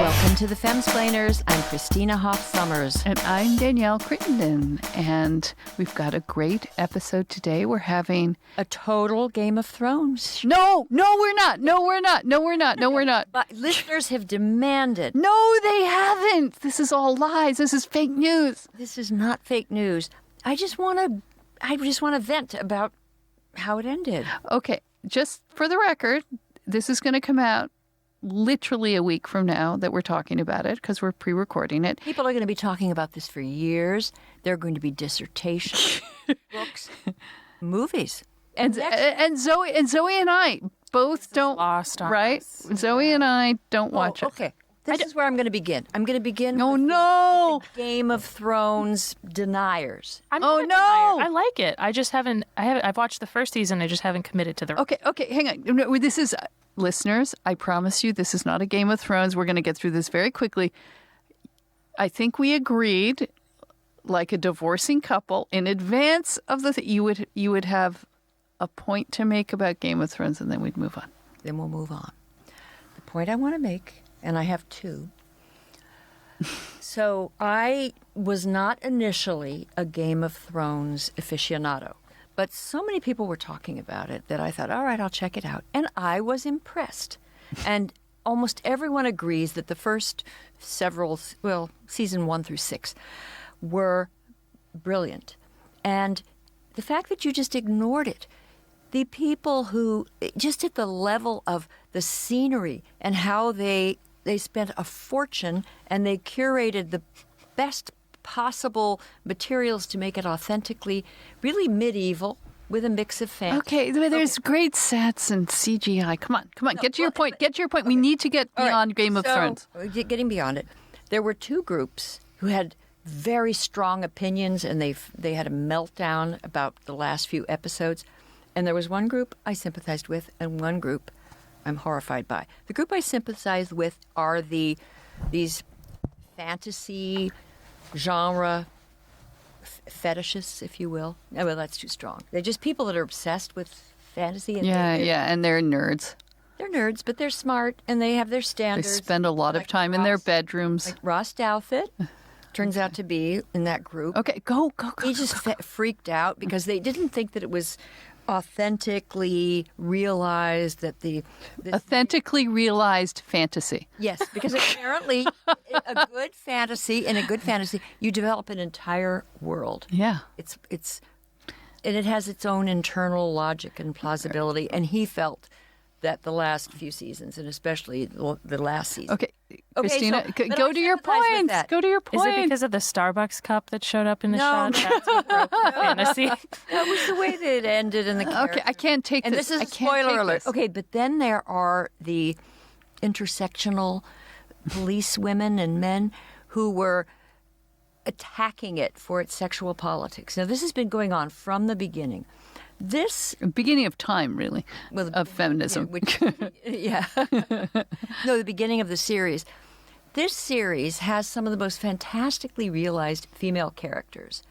Welcome to the Femsplainers. I'm Christina Hoff-Summers. And I'm Danielle Crittenden. And we've got a great episode today. We're having a total Game of Thrones. No, we're not. No, we're not. But listeners have demanded. No, they haven't. This is all lies. This is fake news. This is not fake news. I just want to vent about how it ended. Okay, just for the record, this is going to come out literally a week from now that we're talking about it because we're pre-recording it. People are going to be talking about this for years. There are going to be dissertations, books, movies. And Zoe and I both don't lost on right? us. Zoe and I don't watch it. Okay. This is where I'm going to begin. I'm going to begin Oh with no. the Game of Thrones deniers. I'm Oh, not a no. denier. I like it. I just haven't. I've watched the first season. I just haven't committed to the. Okay, hang on. No, this is listeners, I promise you this is not a Game of Thrones. We're going to get through this very quickly. I think we agreed, like a divorcing couple, in advance of you would have a point to make about Game of Thrones, and then we'd move on. Then we'll move on. The point I want to make, and I have two. So I was not initially a Game of Thrones aficionado, but so many people were talking about it that I thought, all right, I'll check it out. And I was impressed. And almost everyone agrees that the first season 1 through 6 were brilliant. And the fact that you just ignored it, the people who, just at the level of the scenery and how they spent a fortune and they curated the best possible materials to make it authentically, really medieval with a mix of fantasy. Okay, there's great sets and CGI. Come on, get to your point. We need to get beyond Game of Thrones. Getting beyond it, there were two groups who had very strong opinions, and they had a meltdown about the last few episodes. And there was one group I sympathized with, and one group I'm horrified by. The group I sympathize with are these fantasy genre fetishists, if you will. Oh, well, that's too strong. They're just people that are obsessed with fantasy. And and they're nerds. They're nerds, but they're smart, and they have their They standards. spend a lot of time in their bedrooms. Like Ross Douthat turns out to be in that group. Okay, go. He just freaked out because they didn't think that it was authentically realized that Authentically realized fantasy. Yes, because apparently a good fantasy, you develop an entire world. Yeah. And it has its own internal logic and plausibility. And he felt that the last few seasons, and especially the last season. Okay, Christina, so- but go I to your sympathize with point. that. Go to your Is point. it because of the Starbucks cup that showed up in the No. shot? That's what broke the fantasy. That was the way that it ended in the character. Okay, I can't take And this. this is I a can't spoiler take alert. this. Okay, but then there are the intersectional police women and men who were attacking it for its sexual politics. Now, this has been going on from the beginning. Beginning of time, really, of feminism. Yeah. No, the beginning of the series. This series has some of the most fantastically realized female characters.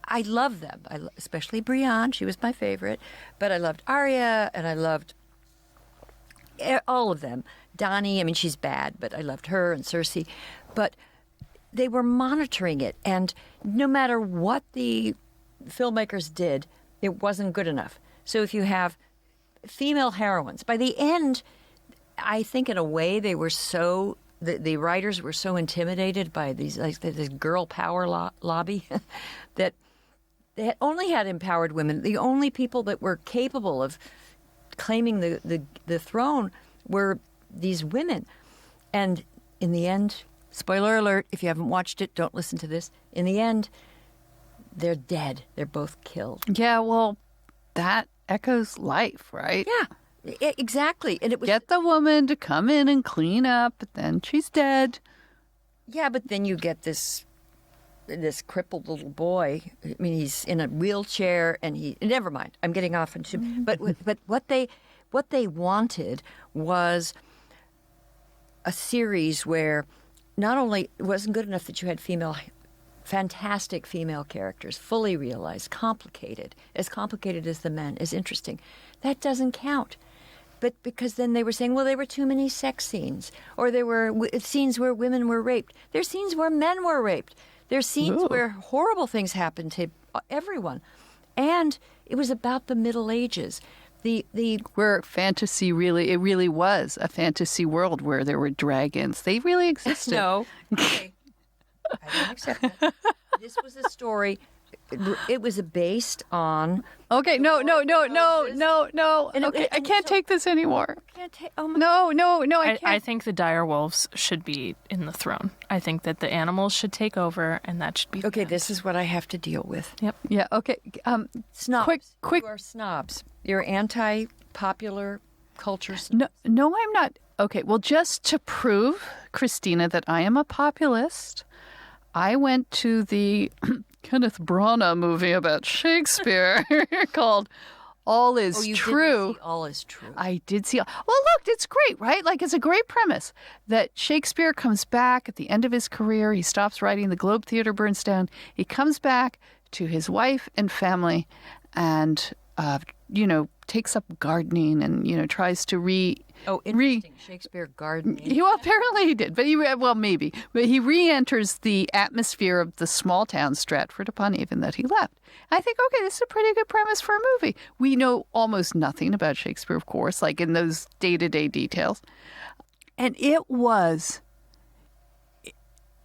I love them, especially Brienne. She was my favorite. But I loved Arya, and I loved all of them. Dany, I mean, she's bad, but I loved her, and Cersei. But they were monitoring it, and no matter what the filmmakers did, it wasn't good enough. So if you have female heroines, by the end, I think in a way they were so, the writers were so intimidated by this girl power lobby that they only had empowered women. The only people that were capable of claiming the throne were these women. And in the end, spoiler alert, if you haven't watched it, don't listen to this. In the end, they're dead. They're both killed. Yeah, well, that echoes life, right? Yeah, exactly. And it was Get the woman to come in and clean up, but then she's dead. Yeah, but then you get this crippled little boy. I mean, he's in a wheelchair, and never mind. I'm getting off into. But what they wanted was a series where not only it wasn't good enough that you had fantastic female characters, fully realized, complicated as the men, as interesting. That doesn't count. but because then they were saying, well, there were too many sex scenes, or there were scenes where women were raped. There's scenes where men were raped. There's scenes where horrible things happened to everyone. And it was about the Middle Ages. Where fantasy really was a fantasy world where there were dragons. They really existed. No. Okay. I don't accept that. This was a story. It was based on. Okay, no. Okay, I can't take this anymore. Oh my. No, I can't. I think the dire wolves should be in the throne. I think that the animals should take over, and that should be. Okay, this is what I have to deal with. Yep. Yeah. Okay. Snobs. Quick. You are snobs. You're anti-popular culture snobs. No, I'm not. Okay. Well, just to prove, Christina, that I am a populist, I went to the Kenneth Branagh movie about Shakespeare called All Is you True. Did see All Is True. I did see. Well, look, it's great, right? Like, it's a great premise that Shakespeare comes back at the end of his career. He stops writing. The Globe Theatre burns down. He comes back to his wife and family and, takes up gardening and, tries to interesting. Shakespeare gardening. Well, apparently he did, but maybe. But he re-enters the atmosphere of the small town Stratford-upon-Avon that he left. I think, okay, this is a pretty good premise for a movie. We know almost nothing about Shakespeare, of course, like in those day-to-day details. And it was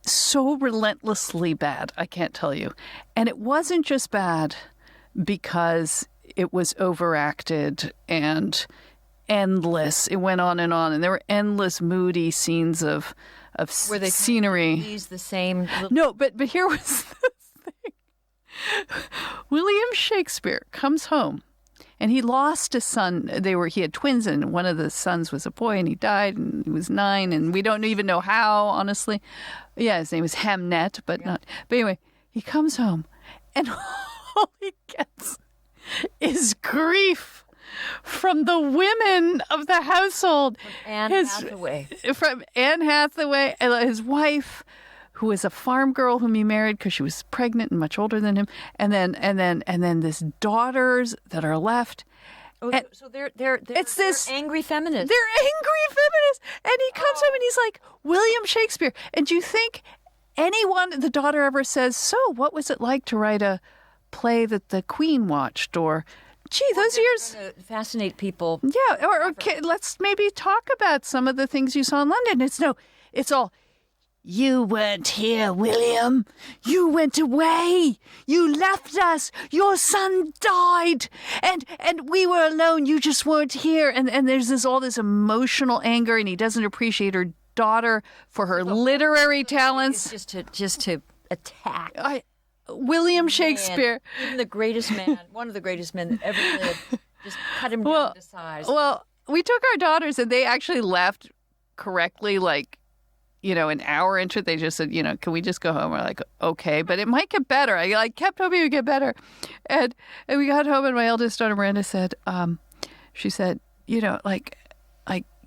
so relentlessly bad, I can't tell you. And it wasn't just bad because it was overacted and endless. It went on, and there were endless moody scenes of Were they scenery. Use the same. No, but here was the thing. William Shakespeare comes home, and he lost a son. He had twins, and one of the sons was a boy, and he died, and he was 9, and we don't even know how, honestly. Yeah, his name was Hamnet, but not. But anyway, he comes home, and all he gets is grief from the women of the household. From Anne Hathaway, his wife, who was a farm girl whom he married because she was pregnant and much older than him, and then his daughters that are left. Oh, and so they're angry feminists. They're angry feminists, and he comes home and he's like, William Shakespeare. And do you think the daughter ever says, so what was it like to write a play that the Queen watched, or gee, those years fascinate people. Yeah, or okay, let's maybe talk about some of the things you saw in London. It's all, you weren't here, William. You went away. You left us. Your son died, and we were alone. You just weren't here. And there's all this emotional anger, and he doesn't appreciate her daughter for her literary talents. It's just to attack. William Shakespeare. Even the greatest man, one of the greatest men that ever lived, just cut him down to size. Well, we took our daughters and they actually left correctly, like, an hour into it. They just said, can we just go home? We're like, okay, but it might get better. I kept hoping it would get better. And we got home and my eldest daughter, Miranda, said, she said, like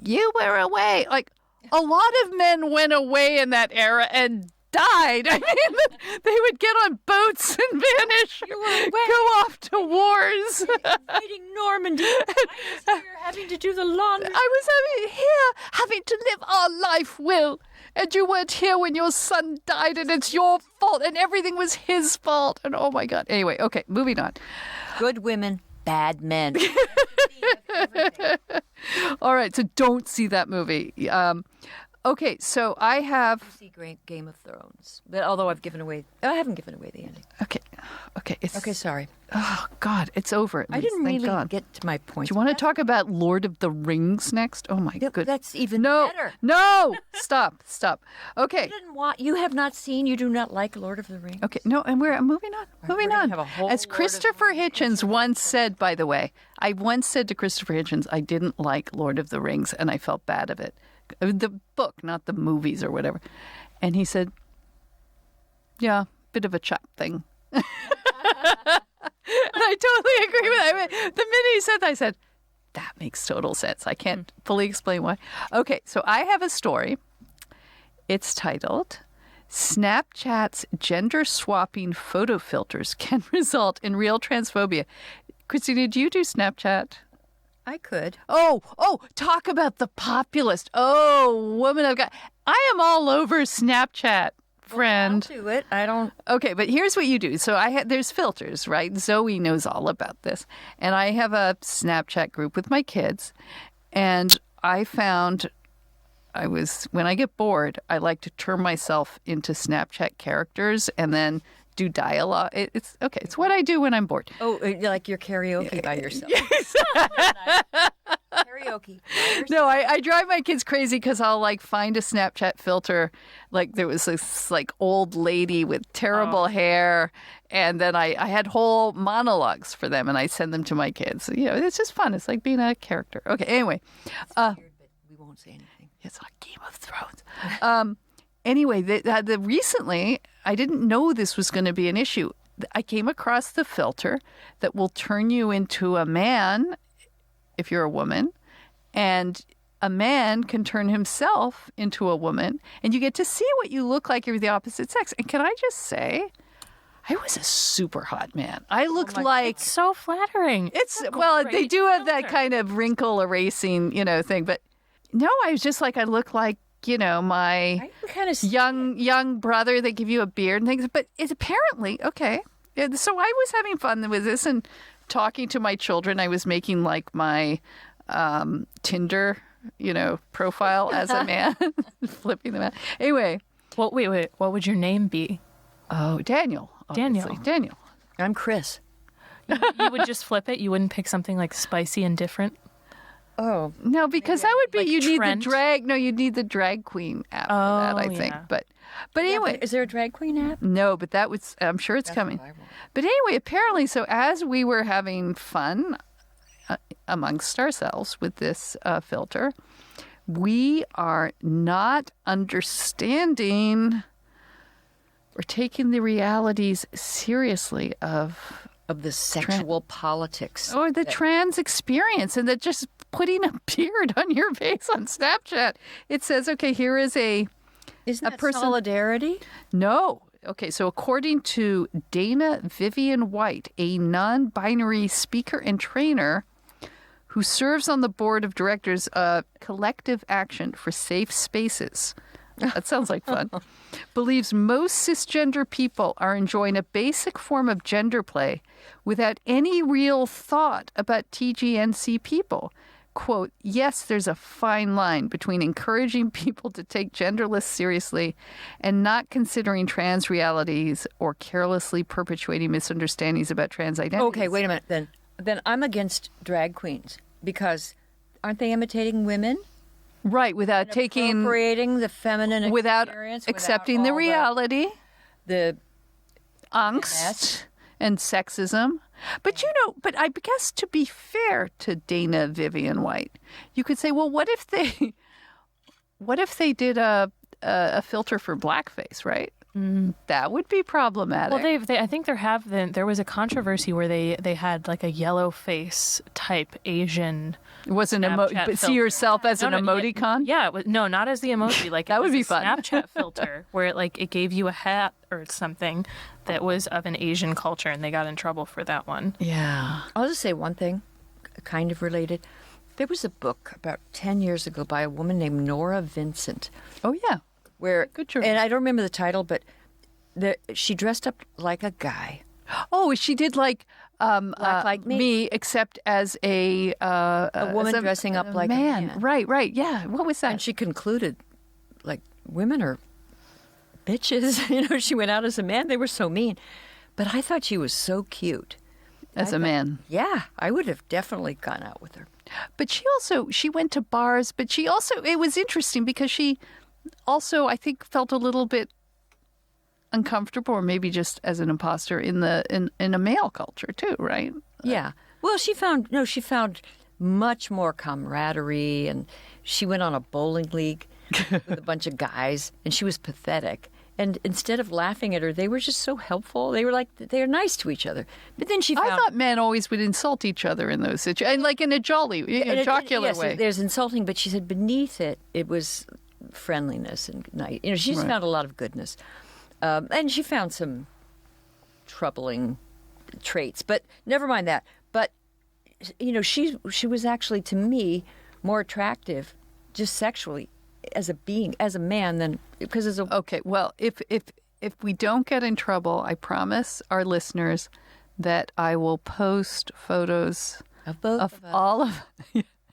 you were away. Like, a lot of men went away in that era and died. I mean, they would get on boats and vanish, go off to wars. Invading Normandy. I was here having to do the laundry. I was having to live our life, Will. And you weren't here when your son died, and it's your fault, and everything was his fault. And oh my God. Anyway, okay, moving on. Good women, bad men. All right, so don't see that movie. Okay, so I have... You see Game of Thrones, but although I haven't given away the ending. Okay. Okay, sorry. Oh, God, it's over. I didn't Thank really God. get to my point. Do you want to talk about Lord of the Rings next? Oh, my goodness. That's even better. No, stop. Okay. You have not seen, you do not like Lord of the Rings? Okay, no, and we're moving on. Moving on. Have a whole As Christopher Hitchens once said, by the way, I once said to Christopher Hitchens, I didn't like Lord of the Rings, and I felt bad of it. The book, not the movies or whatever. And he said, yeah, bit of a chop thing. And I totally agree with that. I mean, the minute he said that, I said, that makes total sense. I can't fully explain why. Okay, so I have a story. It's titled, Snapchat's gender-swapping photo filters can result in real transphobia. Christina, do you do Snapchat? I could. Oh, talk about the populist. Oh, woman I've got. I am all over Snapchat, friend. I'll do it. I don't. Okay, but here's what you do. So there's filters, right? Zoe knows all about this. And I have a Snapchat group with my kids. And I found when I get bored, I like to turn myself into Snapchat characters and then do dialogue. It's okay. It's what I do when I'm bored. Oh, like your karaoke by yourself. Karaoke. No, I drive my kids crazy because I'll like find a Snapchat filter. Like there was this like old lady with terrible hair, and then I had whole monologues for them, and I send them to my kids. You know, it's just fun. It's like being a character. Okay, anyway, Weird, but we won't say anything. it's like Game of Thrones. Anyway, recently I didn't know this was going to be an issue. I came across the filter that will turn you into a man if you're a woman, and a man can turn himself into a woman, and you get to see what you look like you're the opposite sex. And can I just say, I was a super hot man. I looked like It's so flattering. they do have that kind of wrinkle erasing, thing, but no, I was just like I look like my I can kind of young brother. They give you a beard and things, but it's apparently okay. So I was having fun with this and talking to my children. I was making like my Tinder, profile as a man, flipping them out. Anyway. Well, wait. What would your name be? Oh, Daniel. Obviously. Daniel. I'm Chris. You would just flip it? You wouldn't pick something like spicy and different? Oh. No, because that would be, like you'd need the Trent? drag. No, you'd need the drag queen after that, I think. yeah. But anyway. Is there a drag queen app? No, but I'm sure it's coming. what I want. But anyway, apparently, so as we were having fun amongst ourselves with this filter, we are not understanding or taking the realities seriously of The sexual politics. or the trans experience, and that just putting a beard on your face on Snapchat. It says, okay, here is Isn't that person- solidarity? No. Okay, so according to Dana Vivian White, a non-binary speaker and trainer who serves on the board of directors of Collective Action for Safe Spaces, that sounds like fun, believes most cisgender people are enjoying a basic form of gender play without any real thought about TGNC people. Quote, yes, there's a fine line between encouraging people to take genderless seriously and not considering trans realities or carelessly perpetuating misunderstandings about trans identities. Okay, wait a minute. Then I'm against drag queens because aren't they imitating women? Right, without taking, Appropriating the feminine without experience, accepting the all reality, the angst, mess. and sexism. But but I guess to be fair to Dana Vivian White, you could say, well, what if they did a filter for blackface, right? That would be problematic. Well, I think there was a controversy where they had like a yellow face type Asian. It wasn't Snapchat but see filter. yourself as an No, emoticon. Yeah, it was, no, not as the emoji. Like That it would was be a fun. Snapchat filter where it gave you a hat or something that was of an Asian culture, and they got in trouble for that one. Yeah. I'll just say one thing, kind of related. There was a book about 10 years ago by a woman named Nora Vincent. Oh yeah. Where, Good choice. and I don't remember the title, but she dressed up like a guy. Oh, she did like like me. except as a woman as dressing up like a man. Right. Yeah. What was that? And she concluded, like, women are bitches. She went out as a man. They were so mean. But I thought she was so cute. as a man. Yeah, I would have definitely gone out with her. But she went to bars, but it was interesting because she also, I think, felt a little bit uncomfortable, or maybe just as an imposter in a male culture too, right? Yeah. Well, she found much more camaraderie, and she went on a bowling league with a bunch of guys, and she was pathetic. And instead of laughing at her, they were just so helpful. They were nice to each other. But then she found... I thought men always would insult each other in those situations, and like in a jocular yes, way. There's insulting, but she said beneath it was friendliness and nice. She just found a lot of goodness. And she found some troubling traits, but never mind that. But she was actually, to me, more attractive just sexually as a being, as a man, than because as a Okay, well, if we don't get in trouble, I promise our listeners that I will post photos of both of of us. all of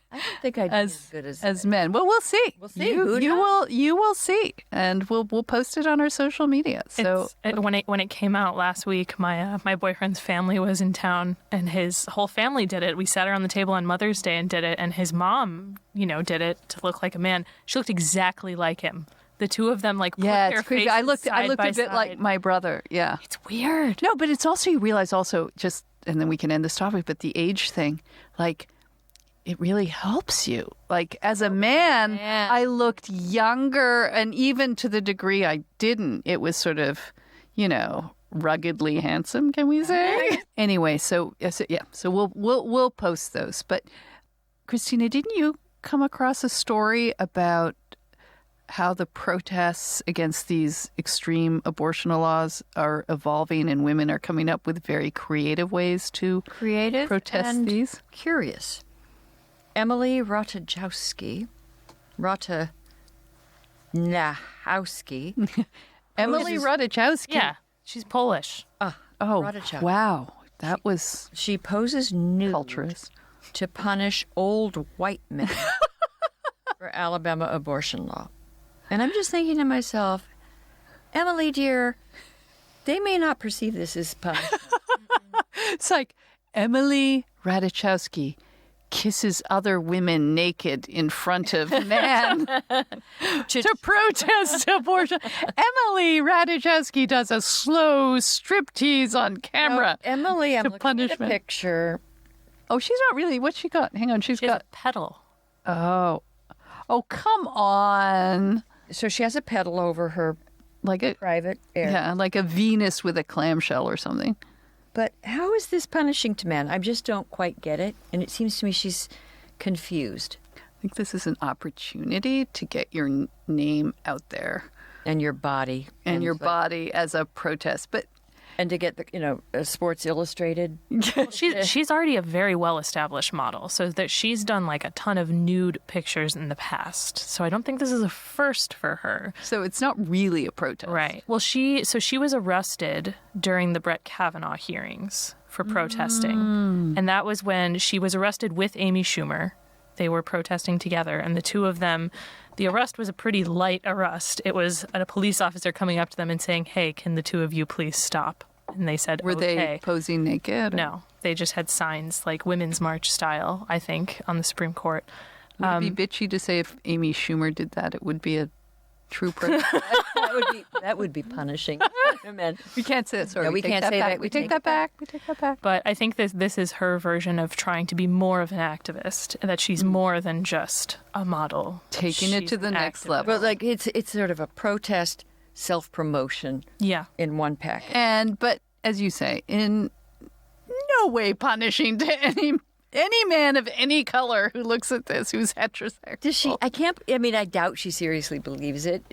I don't think I'd be as good as men. Well, we'll see. We'll see. Who You will see, and we'll post it on our social media. So when it came out last week, my boyfriend's family was in town, and his whole family did it. We sat around the table on Mother's Day and did it, and his mom, did it to look like a man. She looked exactly like him. The two of them, put yeah, their it's creepy. faces I looked side a by bit like side. my brother. Yeah, It's weird. no, but it's also you realize also just, and then we can end this topic. But the age thing, it really helps you. As a man, I looked younger, and even to the degree I didn't, it was sort of, ruggedly handsome. Can we say? Anyway, so we'll post those. But Christina, didn't you come across a story about how the protests against these extreme abortion laws are evolving, and women are coming up with very creative ways to creative protest and these? curious. Emily Ratajkowski, Emily Ratajkowski. Yeah, she's Polish. Oh, Ratajkowski. wow. That was She poses nude culturist. to punish old white men for Alabama abortion law. And I'm just thinking to myself, Emily, dear, they may not perceive this as punishment. It's like Emily Ratajkowski kisses other women naked in front of men to protest abortion. Emily Ratajkowski does a slow striptease on camera. Emily, I'm to looking punishment. at a picture. Oh, she's not really. What's she got? Hang on. She's She has got. a pedal. Oh, come on. So she has a pedal over her Like a private area. yeah, like a Venus with a clamshell or something. But how is this punishing to men? I just don't quite get it. And it seems to me she's confused. I think this is an opportunity to get your name out there And your body. and your body as a protest. But And to get Sports Illustrated. Well, she's already a very well-established model, so that she's done a ton of nude pictures in the past. So I don't think this is a first for her. so it's not really a protest. Right. Well, she was arrested during the Brett Kavanaugh hearings for protesting. And that was when she was arrested with Amy Schumer. They were protesting together, and the two of them, the arrest was a pretty light arrest. It was a police officer coming up to them and saying, "Hey, can the two of you please stop?" And they said, Were okay. they posing naked? or- No, they just had signs like Women's March style, I think, on the Supreme Court. Would it be bitchy to say if Amy Schumer did that, it would be a true protest? that would be punishing. Men. We can't say that. Sorry, No, we can't say back. that. We take that back. We take that back. But I think this is her version of trying to be more of an activist, that she's more than just a model. Taking it She's to the an next activist. level. Well, it's sort of a protest self-promotion Yeah. in one package. But as you say, in no way punishing to any man of any color who looks at this who's heterosexual. Does she? I doubt she seriously believes it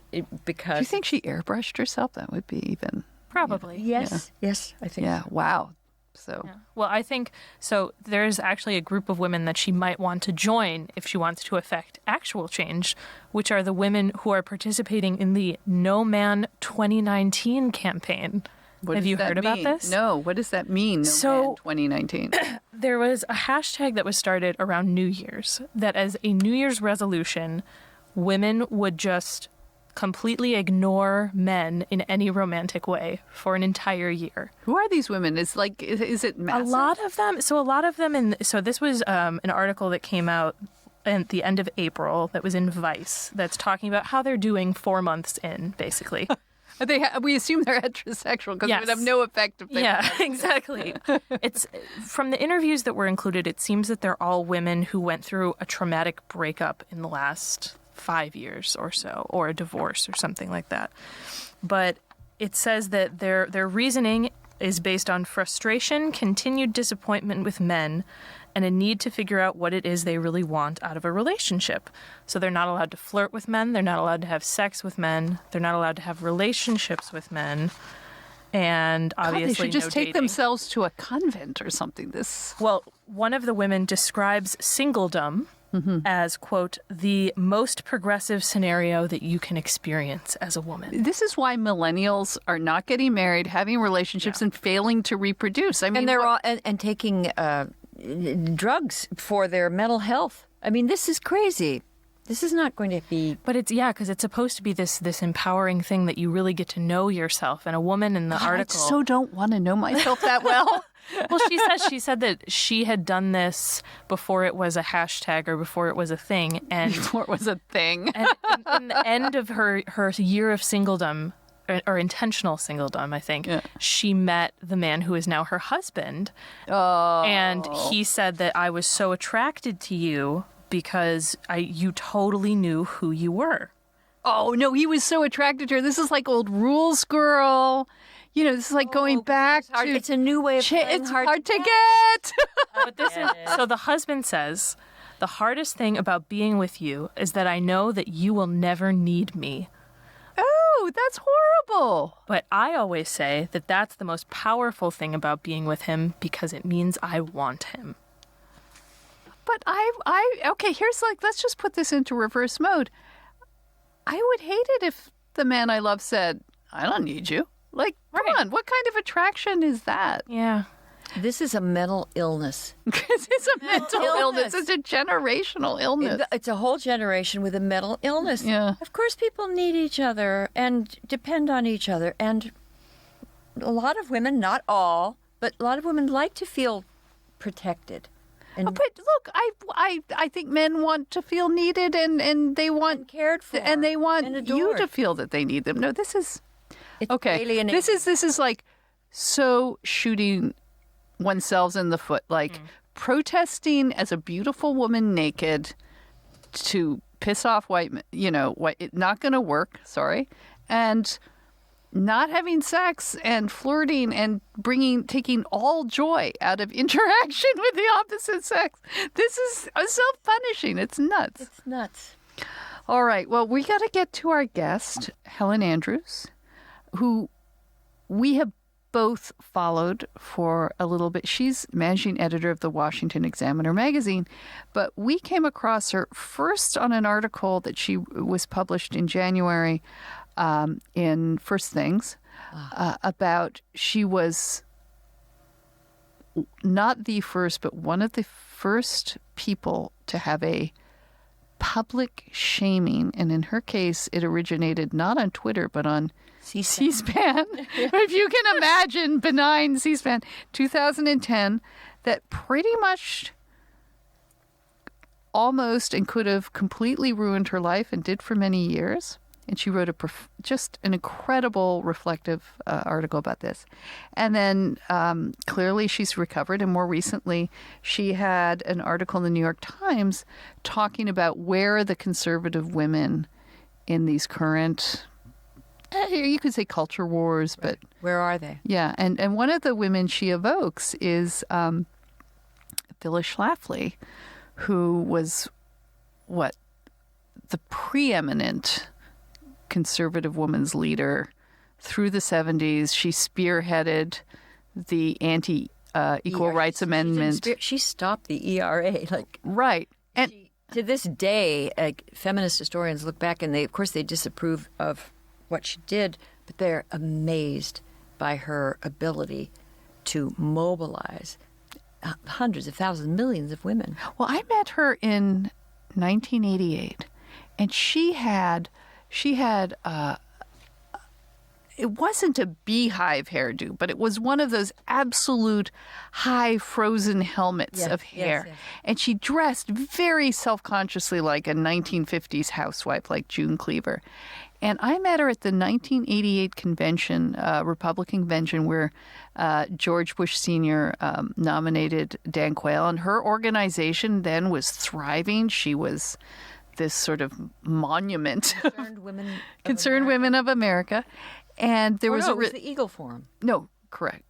because. Do you think she airbrushed herself? That would be even. Probably. Yes. Yes, I think. Yeah. Wow. So. Well, I think so. There's actually a group of women that she might want to join if she wants to affect actual change, which are the women who are participating in the No Man 2019 campaign. What Have does you that heard about mean? this? No. What does that mean? No So- Man 2019. There was a hashtag that was started around New Year's that as a New Year's resolution, women would just completely ignore men in any romantic way for an entire year. Who are these women? Is it massive? A lot of them. So this was an article that came out at the end of April that was in Vice that's talking about how they're doing 4 months in, basically. We assume they're heterosexual because it would Yes. have no effect if they Yeah, exactly. It's from the interviews that were included, it seems that they're all women who went through a traumatic breakup in the last 5 years or so, or a divorce or something like that. But it says that their reasoning is based on frustration, continued disappointment with men, and a need to figure out what it is they really want out of a relationship. So they're not allowed to flirt with men, they're not allowed to have sex with men, they're not allowed to have relationships with men. and God, obviously they should just no take dating. themselves to a convent or something. Well, one of the women describes singledom as, quote, the most progressive scenario that you can experience as a woman. This is why millennials are not getting married, having relationships, and failing to reproduce. I mean, And they're all and taking drugs for their mental health. I mean, this is crazy. This is not going to be. But it's, because it's supposed to be this empowering thing that you really get to know yourself. And a woman in the article. I so don't want to know myself that well. Well, she said that she had done this before it was a hashtag or before it was a thing. And Before it was a thing. And in the end of her year of singledom, or intentional singledom, I think, she met the man who is now her husband. Oh. And he said that I was so attracted to you because you totally knew who you were. Oh, no, he was so attracted to her. This is like old rules, girl. You know, this is like going back to... It's a new way of playing It's hard hard to get. But this is, so the husband says, the hardest thing about being with you is that I know that you will never need me. Oh, that's horrible. But I always say that that's the most powerful thing about being with him because it means I want him. But okay, here's let's just put this into reverse mode. I would hate it if the man I love said, I don't need you. Come on, what kind of attraction is that? Yeah. This is a mental illness. It's a mental illness. It's a generational illness. It's a whole generation with a mental illness. Yeah. Of course, people need each other and depend on each other. And a lot of women, not all, but a lot of women like to feel protected. And But look, I think men want to feel needed and they want cared for. and they want and you adored. to feel that they need them. No, this is It's okay. alienating. This is like so shooting oneself in the foot, like protesting as a beautiful woman naked to piss off white men. You know, not going to work. Sorry, and not having sex and flirting and taking all joy out of interaction with the opposite sex. This is self-punishing. It's nuts. It's nuts. All right. Well, we got to get to our guest, Helen Andrews, who we have both followed for a little bit. She's managing editor of the Washington Examiner magazine, but we came across her first on an article that she was published in January in First Things about she was not the first, but one of the first people to have a public shaming. And in her case, it originated not on Twitter, but on C-SPAN. If you can imagine benign C-SPAN, 2010, that pretty much almost and could have completely ruined her life and did for many years. And she wrote just an incredible reflective article about this. And then clearly she's recovered. And more recently, she had an article in the New York Times talking about where the conservative women in these current, you could say culture wars, but Where are they? yeah. And one of the women she evokes is Phyllis Schlafly, who was the preeminent conservative women's leader through the 70s. She spearheaded the anti-equal rights amendment. She stopped the ERA. Right. And To this day, feminist historians look back and they disapprove of what she did, but they're amazed by her ability to mobilize hundreds of thousands, millions of women. well, I met her in 1988, and she had it wasn't a beehive hairdo, but it was one of those absolute high frozen helmets Yes, of yes, hair. yes. And she dressed very self-consciously like a 1950s housewife, like June Cleaver. And I met her at the 1988 convention, Republican convention, where George Bush Sr. Nominated Dan Quayle. And her organization then was thriving. She was this sort of monument of Concerned Women of America. And there was it was the Eagle Forum. no, correct.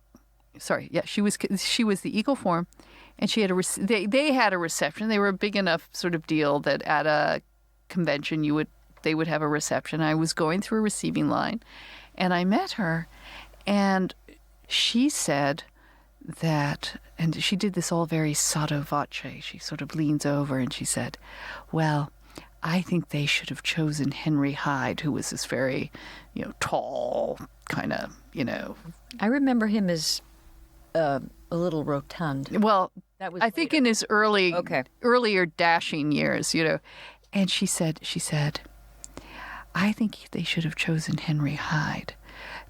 Sorry, yeah, she was the Eagle Forum, and she had they had a reception. They were a big enough sort of deal that at a convention they would have a reception. I was going through a receiving line, and I met her, And she said that, and she did this all very sotto voce. She sort of leans over and she said, well, I think they should have chosen Henry Hyde, who was this very, tall, kind of, I remember him as a little rotund. Well, That was I think later. in his earlier dashing years, And she said, I think they should have chosen Henry Hyde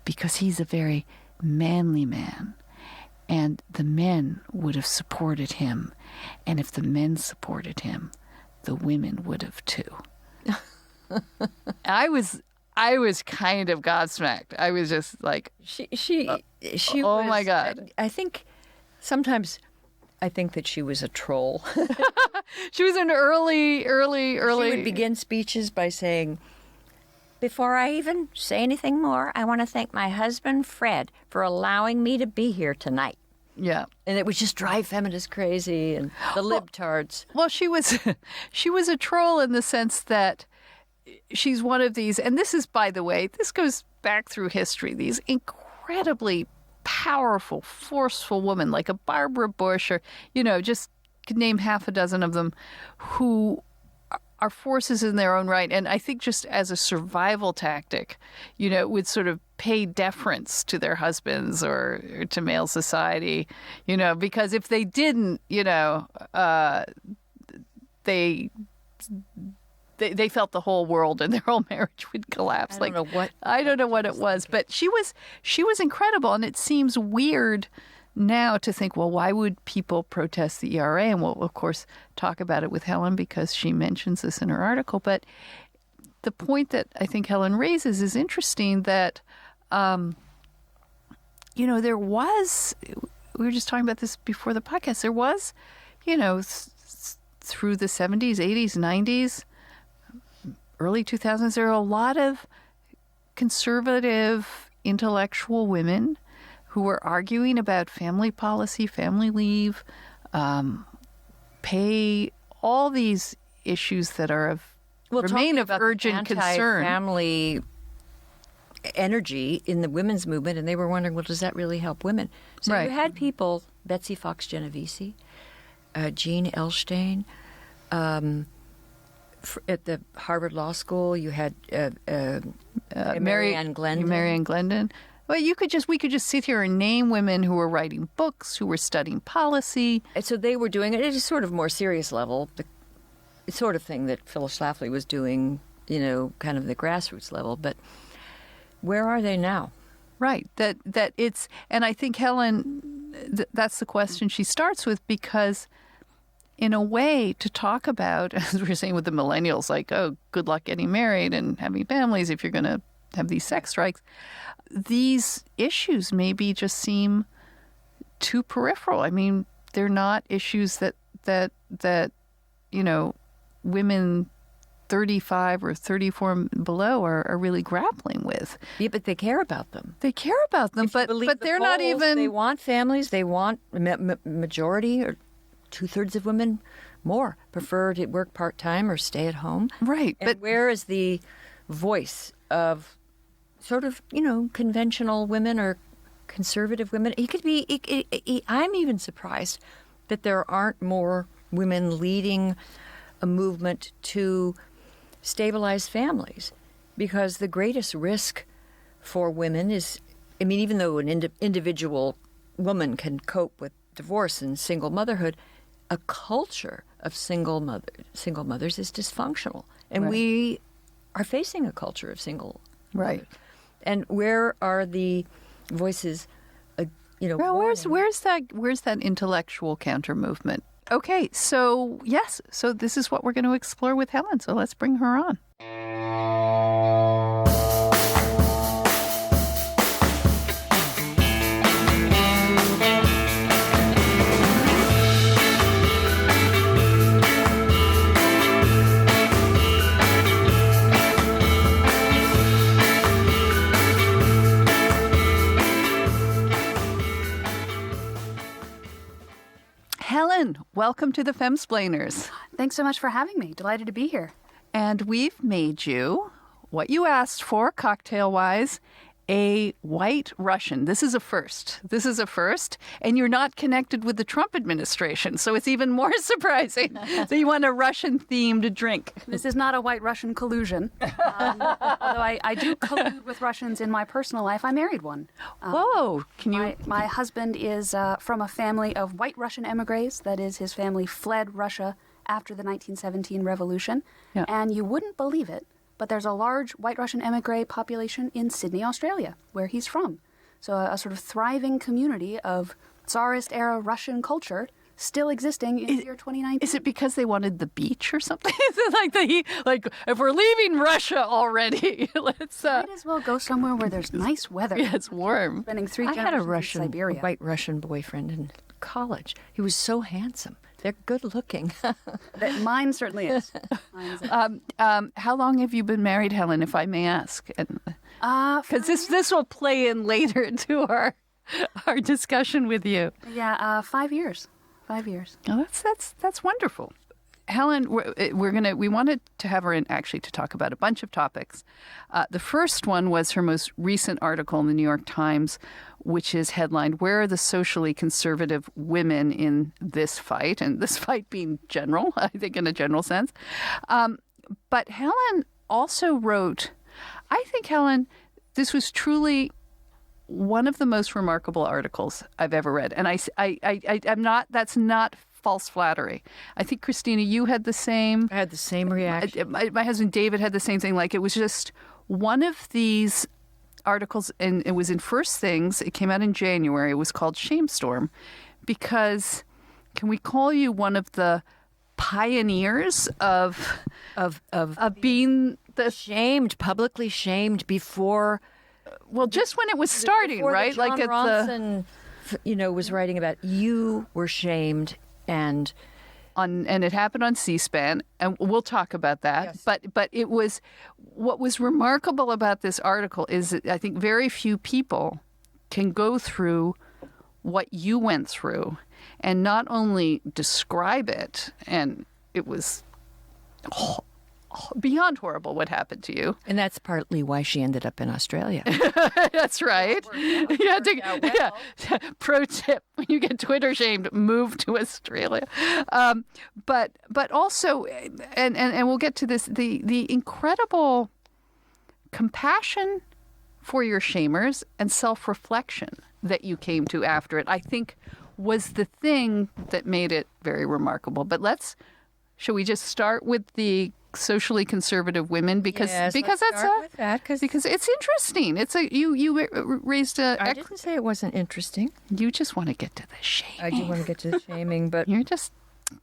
because he's a very manly man. And the men would have supported him. And if the men supported him, the women would have too. I was kind of gobsmacked. I was just like, She oh was, my God. I think sometimes I think that she was a troll. She was an early. She would begin speeches by saying, before I even say anything more, I want to thank my husband, Fred, for allowing me to be here tonight. Yeah. And it would just drive feminists crazy and the libtards. Well, she was a troll in the sense that she's one of these, and this is, by the way, this goes back through history, these incredibly powerful, forceful women like a Barbara Bush or, just could name half a dozen of them who are forces in their own right. And I think just as a survival tactic, would sort of pay deference to their husbands or to male society, because if they didn't, they felt the whole world and their whole marriage would collapse. I don't know what it was, but she was incredible. And it seems weird now to think, well, why would people protest the ERA? And we'll, of course, talk about it with Helen because she mentions this in her article. But the point that I think Helen raises is interesting that, there was, we were just talking about this before the podcast, there was, through the 70s, 80s, 90s, early 2000s, there were a lot of conservative intellectual women who were arguing about family policy, family leave, pay, all these issues that are remain of urgent concern. Family energy in the women's movement, and they were wondering, well, does that really help women? So Right. you had people, Betsy Fox Genovese, Jean Elstein, at the Harvard Law School, you had Mary Ann Glendon. Mary Ann Glendon. Well, we could just sit here and name women who were writing books, who were studying policy. And so they were doing it at a sort of more serious level, the sort of thing that Phyllis Schlafly was doing, kind of the grassroots level. But where are they now? Right. That it's, and I think Helen, that's the question she starts with, because in a way to talk about, as we were saying with the millennials, like, oh, good luck getting married and having families if you're going to have these sex strikes. These issues maybe just seem too peripheral. I mean, they're not issues that women 35 or 34 and below are really grappling with. Yeah, but they care about them. They care about them, but they're not polls, even. They want families. They want majority or 2/3 of women more prefer to work part-time or stay at home. Right. And But where is the voice of sort of, conventional women or conservative women? He could be, I'm even surprised that there aren't more women leading a movement to stabilize families, because the greatest risk for women is, even though an individual woman can cope with divorce and single motherhood, a culture of single mothers is dysfunctional. And Right. we are facing a culture of single Right. mothers. And where are the voices, Well, where's that intellectual counter movement? Okay, so yes, so this is what we're going to explore with Helen. So let's bring her on. Helen, welcome to the Femsplainers. Thanks so much for having me. Delighted to be here. And we've made you what you asked for, cocktail-wise, a white Russian. This is a first. This is a first. And you're not connected with the Trump administration. So it's even more surprising that you want a Russian-themed drink. This is not a white Russian collusion. Although I do collude with Russians in my personal life. I married one. Whoa. Can you... My husband is from a family of white Russian emigres. That is, his family fled Russia after the 1917 revolution. Yeah. And you wouldn't believe it, but there's a large white Russian emigre population in Sydney, Australia, where he's from. So a sort of thriving community of Tsarist-era Russian culture still existing in the year 2019. Is it because they wanted the beach or something? Is it like if we're leaving Russia already, let's... Might as well go somewhere where there's nice weather. Yeah, it's warm. Spending 3 I generations had a in Siberia. white Russian boyfriend in college. He was so handsome. They're good looking. Mine certainly is. How long have you been married, Helen, if I may ask? Because this will play in later to our discussion with you. Yeah, 5 years. 5 years. Oh, that's wonderful. Helen, we wanted to have her in actually to talk about a bunch of topics. The first one was her most recent article in the New York Times, which is headlined, "Where are the socially conservative women in this fight?" And this fight being general, I think in a general sense. But Helen also wrote, I think, Helen, this was truly one of the most remarkable articles I've ever read. And I'm not, that's not false flattery. I think, Christina, you had the same. I had the same reaction. My husband David had the same thing. Like, it was just one of these articles, and it was in First Things. It came out in January. It was called Shamestorm, because can we call you one of the pioneers of being the publicly shamed before? Well, just when it was starting, before right? John Like at Ronson, was writing about, you were shamed, and it happened on C-SPAN, and we'll talk about that. Yes. But it was, what was remarkable about this article is that I think very few people can go through what you went through and not only describe it, and it was beyond horrible what happened to you. And that's partly why she ended up in Australia. That's right. Pro tip: when you get Twitter shamed, move to Australia. But also, and we'll get to this, the incredible compassion for your shamers and self-reflection that you came to after it, I think, was the thing that made it very remarkable. But shall we just start with the socially conservative women, because Yes, because let's that's start with that, because it's interesting. It's you raised a. I didn't say it wasn't interesting. You just want to get to the shaming. I do want to get to the shaming, but You're just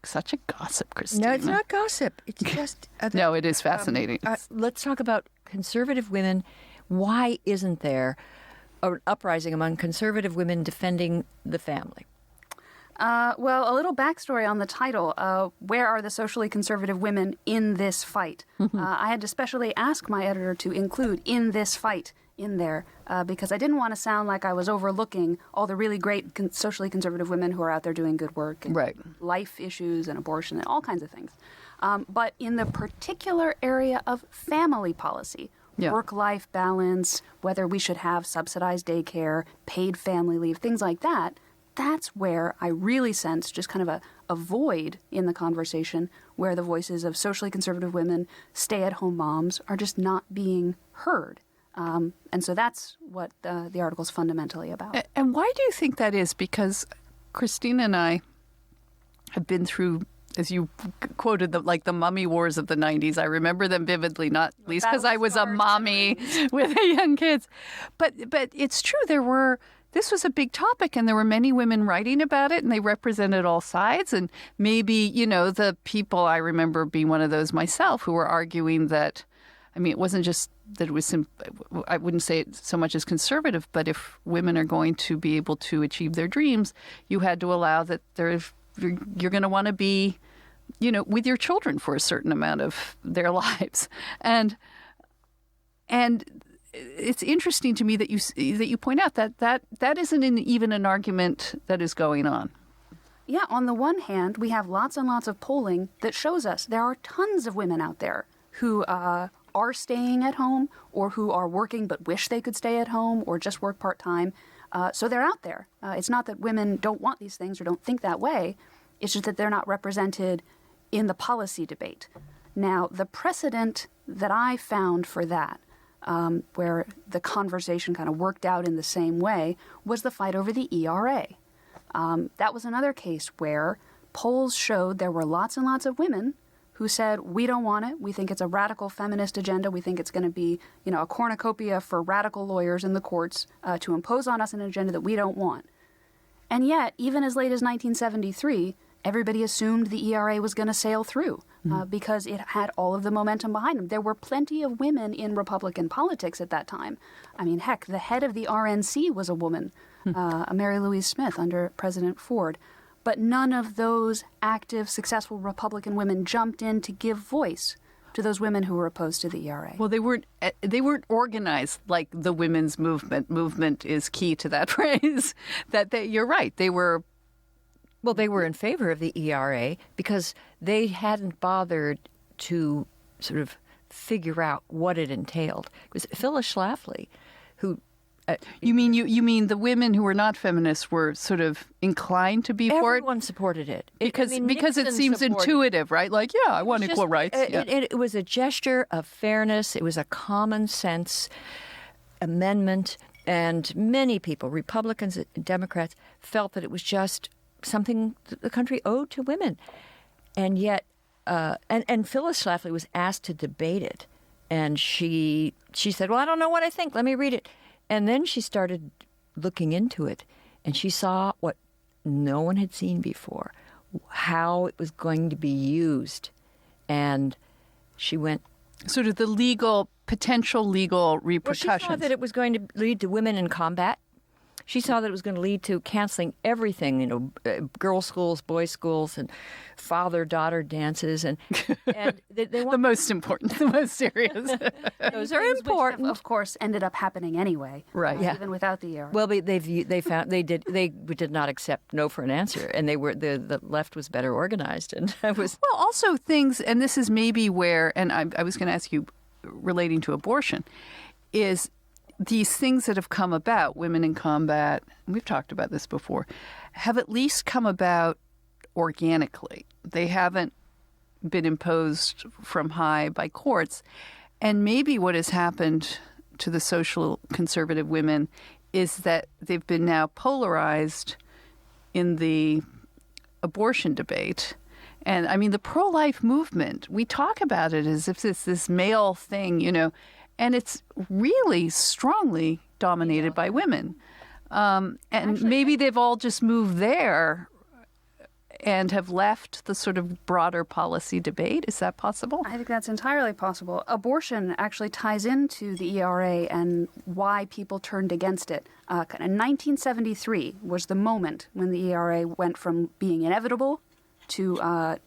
such a gossip, Christina. no, it's not gossip. It's just No, it is fascinating. let's talk about conservative women. Why isn't there an uprising among conservative women defending the family? Well, a little backstory on the title. Where are the socially conservative women in this fight? I had to specially ask my editor to include "in this fight" in there because I didn't want to sound like I was overlooking all the really great socially conservative women who are out there doing good work, and Right. life issues and abortion and all kinds of things. But in the particular area of family policy, Yeah. work-life balance, whether we should have subsidized daycare, paid family leave, things like that, that's where I really sense just kind of a void in the conversation, where the voices of socially conservative women, stay-at-home moms, are just not being heard. And so that's what the article's fundamentally about. And why do you think that is? Because Christina and I have been through, as you quoted, the mummy wars of the 90s. I remember them vividly, not least because I was a mommy with young kids. But it's true, this was a big topic, and there were many women writing about it, and they represented all sides. And maybe, the people, I remember being one of those myself, who were arguing that, it wasn't just that it was, I wouldn't say it so much as conservative, but if women are going to be able to achieve their dreams, you had to allow that you're going to want to be, with your children for a certain amount of their lives. And it's interesting to me that you point out that isn't even an argument that is going on. Yeah, on the one hand, we have lots and lots of polling that shows us there are tons of women out there who are staying at home or who are working but wish they could stay at home or just work part-time. So they're out there. It's not that women don't want these things or don't think that way. It's just that they're not represented in the policy debate. Now, the precedent that I found for that, where the conversation kind of worked out in the same way, was the fight over the ERA. That was another case where polls showed there were lots and lots of women who said, we don't want it. We think it's a radical feminist agenda. We think it's going to be, a cornucopia for radical lawyers in the courts to impose on us an agenda that we don't want. And yet, even as late as 1973, everybody assumed the ERA was going to sail through because it had all of the momentum behind them. There were plenty of women in Republican politics at that time. I mean, heck, the head of the RNC was a woman, Mary Louise Smith under President Ford. But none of those active, successful Republican women jumped in to give voice to those women who were opposed to the ERA. Well, they weren't organized like the women's movement. Movement is key to that phrase. You're right. They were in favor of the ERA because they hadn't bothered to sort of figure out what it entailed. It was Phyllis Schlafly who... You mean the women who were not feminists were sort of inclined to be for it? Everyone supported it. Because it Nixon seems intuitive, right? Like, yeah, I want equal rights. It was a gesture of fairness. It was a common sense amendment. And many people, Republicans and Democrats, felt that it was just something that the country owed to women. And yet, and Phyllis Schlafly was asked to debate it. And she said, well, I don't know what I think. Let me read it. And then she started looking into it, and she saw what no one had seen before, how it was going to be used. And she went... Sort of the potential legal repercussions. Well, she saw that it was going to lead to women in combat. She saw that it was going to lead to canceling everything, girls' schools, boys' schools, and father-daughter dances, and they want the most important, the most serious. Those are important. Which, of course, ended up happening anyway, right? Yeah. Even without the ERA. Well, they did not accept no for an answer, and the left was better organized, and I was also things, and this is maybe where, and I was going to ask you, relating to abortion, is these things that have come about, women in combat, and we've talked about this before, have at least come about organically. They haven't been imposed from high by courts. And maybe what has happened to the social conservative women is that they've been now polarized in the abortion debate. And I mean, the pro-life movement, we talk about it as if it's this male thing, and it's really strongly dominated by women. And actually, maybe they've all just moved there and have left the sort of broader policy debate. Is that possible? I think that's entirely possible. Abortion actually ties into the ERA and why people turned against it. In 1973 was the moment when the ERA went from being inevitable to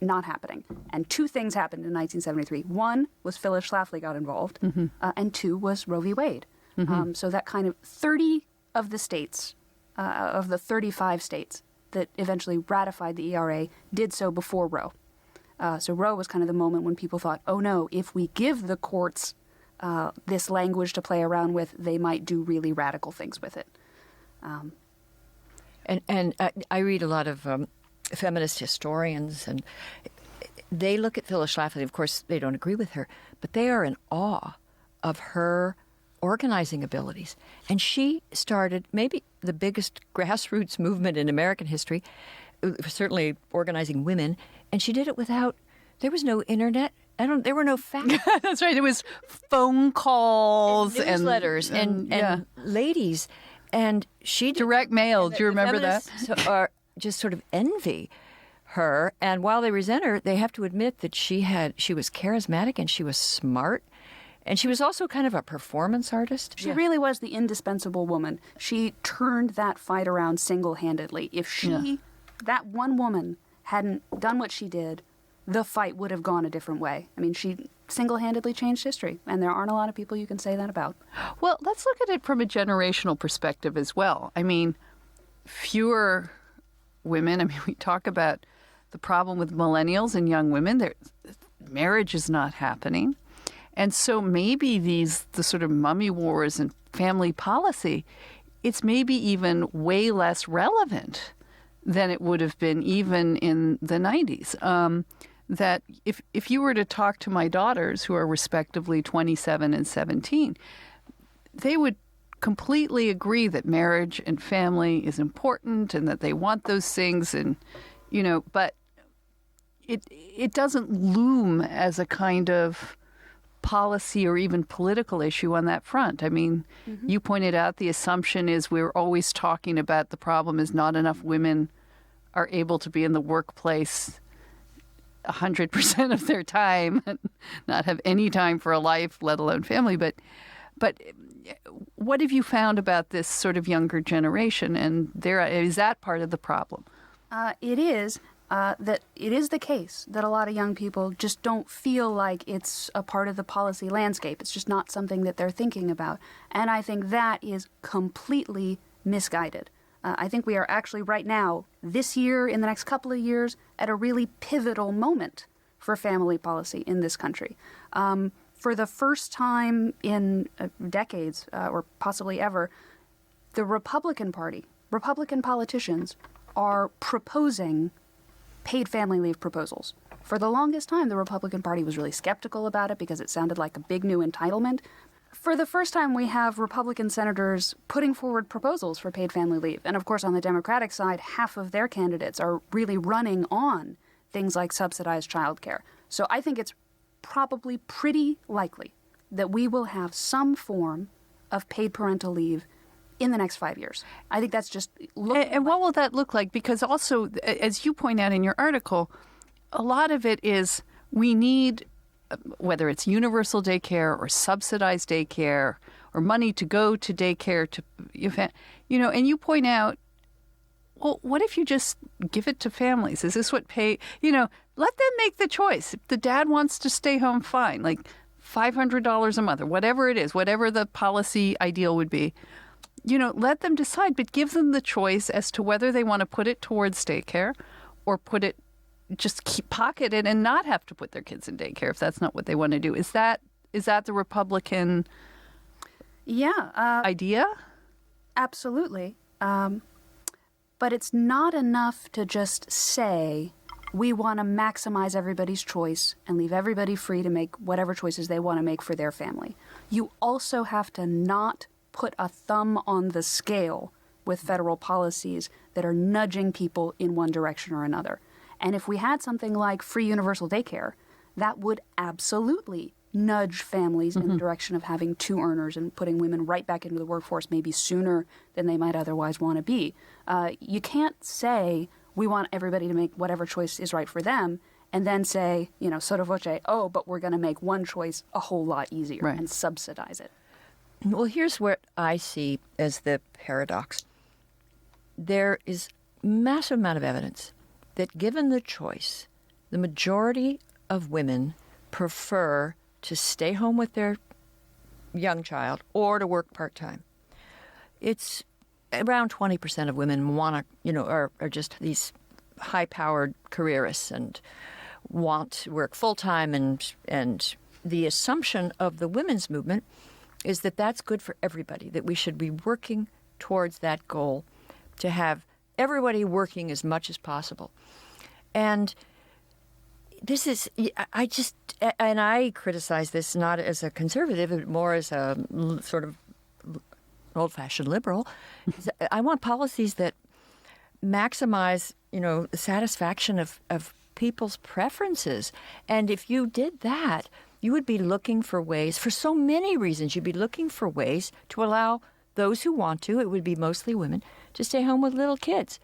not happening. And two things happened in 1973. One was Phyllis Schlafly got involved, and two was Roe v. Wade. So that kind of 30 of the states, of the 35 states that eventually ratified the ERA, did so before Roe. So Roe was kind of the moment when people thought, oh no, if we give the courts this language to play around with, they might do really radical things with it. And I read a lot of feminist historians, and they look at Phyllis Schlafly. Of course, they don't agree with her, but they are in awe of her organizing abilities. And she started maybe the biggest grassroots movement in American history, certainly organizing women, and she did it without, there was no internet. There were no facts. That's right. It was phone calls and newsletters and ladies. And she direct mail. Do you remember that? Are just sort of envy her, and while they resent her, they have to admit that she was charismatic and she was smart, and she was also kind of a performance artist. She really was the indispensable woman. She turned that fight around single-handedly. If that one woman, hadn't done what she did, the fight would have gone a different way. I mean, she single-handedly changed history, and there aren't a lot of people you can say that about. Well, let's look at it from a generational perspective as well. I mean, fewer women. I mean, we talk about the problem with millennials and young women. Marriage is not happening. And so maybe the sort of mummy wars and family policy, it's maybe even way less relevant than it would have been even in the 90s. That if you were to talk to my daughters, who are respectively 27 and 17, they would completely agree that marriage and family is important and that they want those things, and but it doesn't loom as a kind of policy or even political issue on that front. I mean, you pointed out the assumption is we're always talking about the problem is not enough women are able to be in the workplace 100% of their time and not have any time for a life, let alone family. But what have you found about this sort of younger generation? And is that part of the problem? It is. That it is the case that a lot of young people just don't feel like it's a part of the policy landscape. It's just not something that they're thinking about. And I think that is completely misguided. I think we are actually right now, this year, in the next couple of years, at a really pivotal moment for family policy in this country. For the first time in decades, or possibly ever, the Republican Party, Republican politicians are proposing paid family leave proposals. For the longest time, the Republican Party was really skeptical about it because it sounded like a big new entitlement. For the first time, we have Republican senators putting forward proposals for paid family leave. And of course, on the Democratic side, half of their candidates are really running on things like subsidized childcare. So I think it's probably pretty likely that we will have some form of paid parental leave in the next 5 years. I think that's just And what will that look like? Because also, as you point out in your article, a lot of it is we need, whether it's universal daycare or subsidized daycare or money to go to daycare, and you point out, well, what if you just give it to families? Is this what let them make the choice. If the dad wants to stay home, fine, like $500 a month or whatever it is, whatever the policy ideal would be. Let them decide, but give them the choice as to whether they want to put it towards daycare or pocket it and not have to put their kids in daycare if that's not what they want to do. Is that the Republican idea? Absolutely. But it's not enough to just say we want to maximize everybody's choice and leave everybody free to make whatever choices they want to make for their family. You also have to not put a thumb on the scale with federal policies that are nudging people in one direction or another. And if we had something like free universal daycare, that would absolutely nudge families in the direction of having two earners and putting women right back into the workforce maybe sooner than they might otherwise want to be. You can't say we want everybody to make whatever choice is right for them and then say, sotto voce, but we're going to make one choice a whole lot easier and subsidize it. Well, here's what I see as the paradox. There is massive amount of evidence that given the choice, the majority of women prefer to stay home with their young child or to work part-time. It's around 20% of women want to, are just these high-powered careerists and want to work full-time. And the assumption of the women's movement is that that's good for everybody, that we should be working towards that goal to have everybody working as much as possible. And this is, I criticize this not as a conservative, but more as a sort of old-fashioned liberal. I want policies that maximize, the satisfaction of people's preferences. And if you did that, you would be looking for ways, for so many reasons, you'd be looking for ways to allow those who want to, it would be mostly women, to stay home with little kids.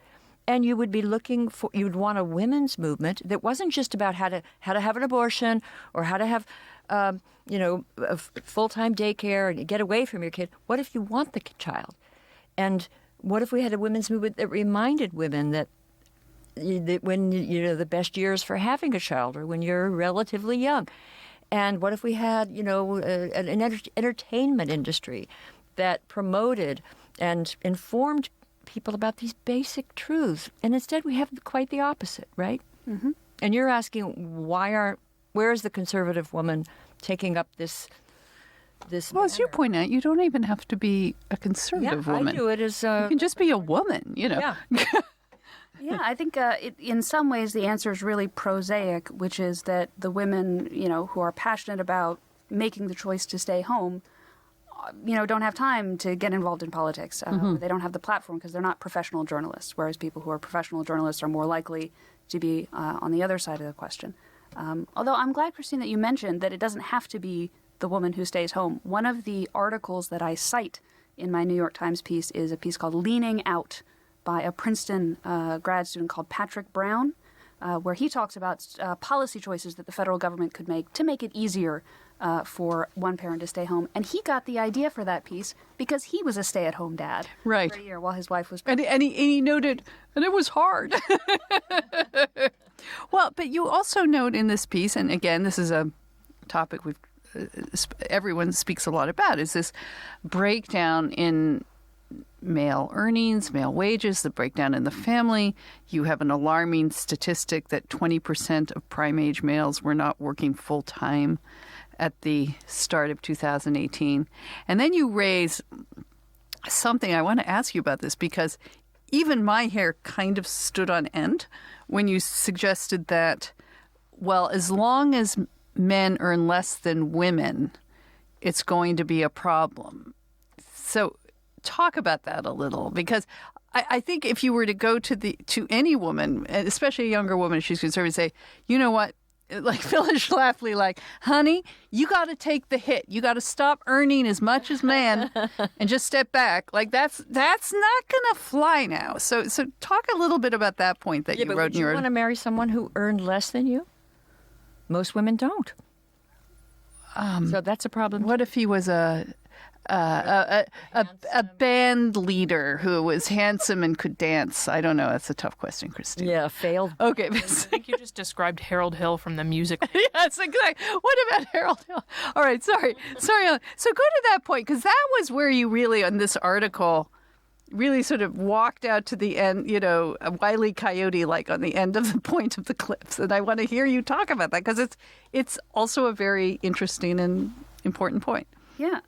And you would be you'd want a women's movement that wasn't just about how to have an abortion or how to have, a full-time daycare and get away from your kid. What if you want the child? And what if we had a women's movement that reminded women that when, the best years for having a child are when you're relatively young? And what if we had, an entertainment industry that promoted and informed people about these basic truths? And instead we have quite the opposite, right? Mm-hmm. And you're asking, where is the conservative woman taking up this. Well, as you manner. point out, you don't even have to be a conservative woman. I do it as You can just be a woman, yeah. Yeah, I think in some ways the answer is really prosaic, which is that the women, who are passionate about making the choice to stay home, don't have time to get involved in politics. They don't have the platform because they're not professional journalists, whereas people who are professional journalists are more likely to be on the other side of the question. Although I'm glad, Christine, that you mentioned that it doesn't have to be the woman who stays home. One of the articles that I cite in my New York Times piece is a piece called Leaning Out by a Princeton grad student called Patrick Brown, where he talks about policy choices that the federal government could make to make it easier for one parent to stay home. And he got the idea for that piece because he was a stay-at-home dad Right. for a year while his wife was And he noted, and it was hard. Well, but you also note in this piece, and again, this is a topic everyone speaks a lot about, is this breakdown in male earnings, male wages, the breakdown in the family. You have an alarming statistic that 20% of prime-age males were not working full-time at the start of 2018. And then you raise something. I want to ask you about this because even my hair kind of stood on end when you suggested that, well, as long as men earn less than women, it's going to be a problem. So talk about that a little, because I think if you were to go to any woman, and especially a younger woman, if she's conservative, say, you know what, like Phyllis Schlafly, like, honey, you got to take the hit. You got to stop earning as much as men and just step back. Like that's not going to fly now. So talk a little bit about that point that you but wrote would in your. you want to marry someone who earned less than you? Most women don't. So that's a problem. What if he was a band leader who was handsome and could dance? I don't know. That's a tough question, Christine. Yeah, failed. Okay. I think you just described Harold Hill from the musical. Yes, exactly. What about Harold Hill? All right, sorry. So go to that point, because that was where you really, on this article, really sort of walked out to the end, a Wile E. Coyote, like on the end of the point of the cliffs. And I want to hear you talk about that, because it's also a very interesting and important point. Yeah.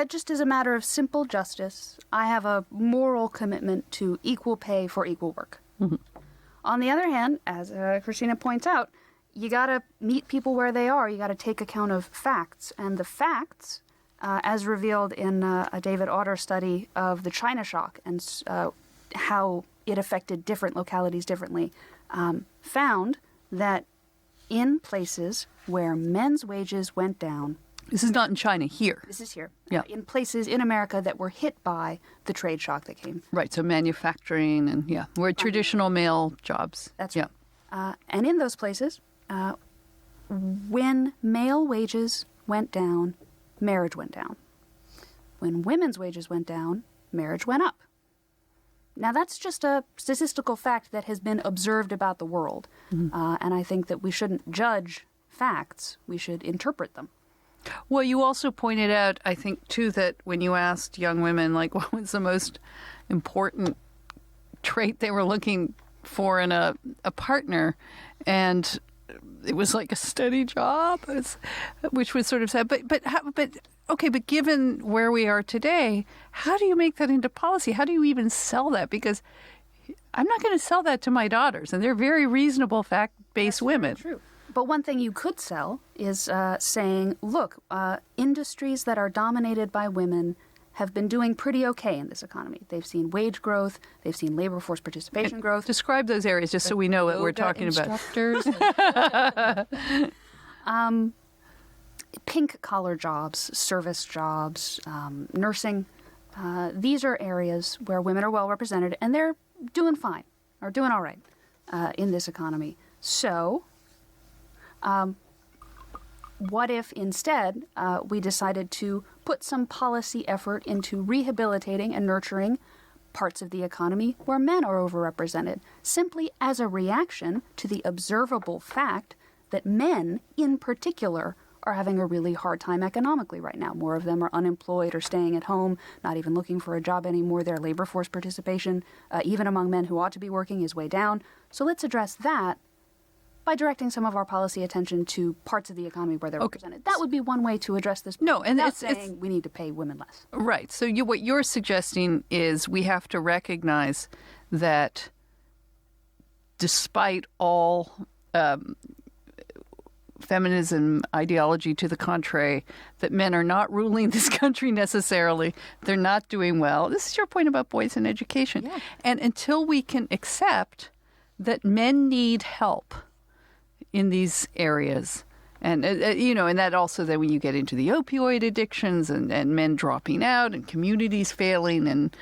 Just as a matter of simple justice, I have a moral commitment to equal pay for equal work. Mm-hmm. On the other hand, as Christina points out, you got to meet people where they are. You got to take account of facts. And the facts, as revealed in a David Autor study of the China shock and how it affected different localities differently, found that in places where men's wages went down, This is not in China, here. this is here, Yeah. in places in America that were hit by the trade shock that came. Right, so manufacturing and, where traditional male jobs. That's yeah. right. And in those places, when male wages went down, marriage went down. When women's wages went down, marriage went up. Now, that's just a statistical fact that has been observed about the world. And I think that we shouldn't judge facts. We should interpret them. Well, you also pointed out, I think, too, that when you asked young women, like, what was the most important trait they were looking for in a partner, and it was like a steady job, which was sort of sad. But given where we are today, how do you make that into policy? How do you even sell that? Because I'm not going to sell that to my daughters, and they're very reasonable, fact-based women. True. But one thing you could sell is saying, look, industries that are dominated by women have been doing pretty okay in this economy. They've seen wage growth. They've seen labor force participation growth. Describe those areas just so we know what we're Yoga talking about. instructors. Pink collar jobs, service jobs, nursing. These are areas where women are well represented, and they're doing fine, or doing all right in this economy. So what if instead we decided to put some policy effort into rehabilitating and nurturing parts of the economy where men are overrepresented, simply as a reaction to the observable fact that men, in particular, are having a really hard time economically right now. More of them are unemployed or staying at home, not even looking for a job anymore. Their labor force participation, even among men who ought to be working, is way down. So let's address that by directing some of our policy attention to parts of the economy where they're represented. That would be one way to address this. No, and without it's saying we need to pay women less. Right. So what you're suggesting is we have to recognize that despite all feminism ideology to the contrary, that men are not ruling this country necessarily. They're not doing well. This is your point about boys in education. Yeah. And until we can accept that men need help in these areas, and and that also then when you get into the opioid addictions and men dropping out and communities failing and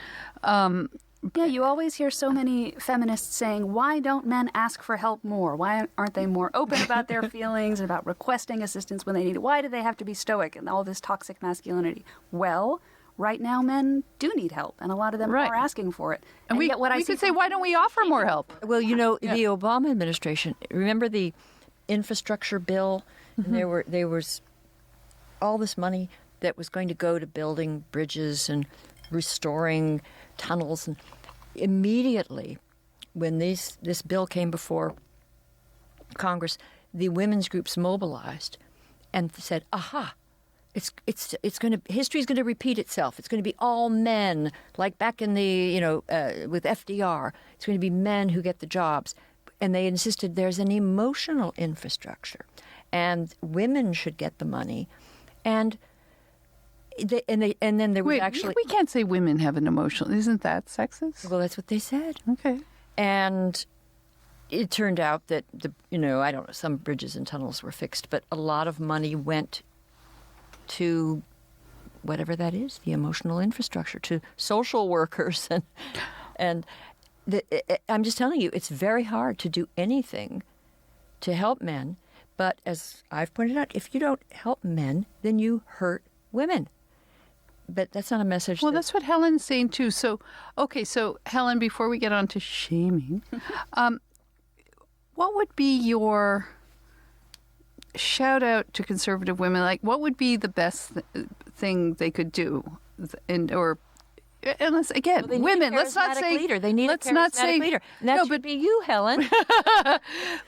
Yeah, you always hear so many feminists saying, why don't men ask for help more? Why aren't they more open about their feelings and about requesting assistance when they need it? Why do they have to be stoic and all this toxic masculinity? Well, right now men do need help, and a lot of them Right. are asking for it. and we yet what I we see could say, from- why don't we offer more help? Well, the Obama administration, remember the infrastructure bill? And there was all this money that was going to go to building bridges and restoring tunnels. And immediately when this bill came before Congress, the women's groups mobilized and said, aha, it's going to, history's going to repeat itself. It's going to be all men, like back in the, with FDR. It's going to be men who get the jobs. And they insisted there's an emotional infrastructure and women should get the money. And then there was actually... we can't say women have an emotional. Isn't that sexist? Well, that's what they said. Okay. And it turned out that, I don't know, some bridges and tunnels were fixed, but a lot of money went to whatever that is, the emotional infrastructure, to social workers. And I'm just telling you, it's very hard to do anything to help men. But as I've pointed out, if you don't help men, then you hurt women. But that's not a message. Well, that's what Helen's saying too. So Helen, before we get on to shaming, what would be your shout out to conservative women? Like, what would be the best thing they could do? Unless again, they need women. a Let's not charismatic say leader. They need let's a not charismatic say leader. And that should be you, Helen.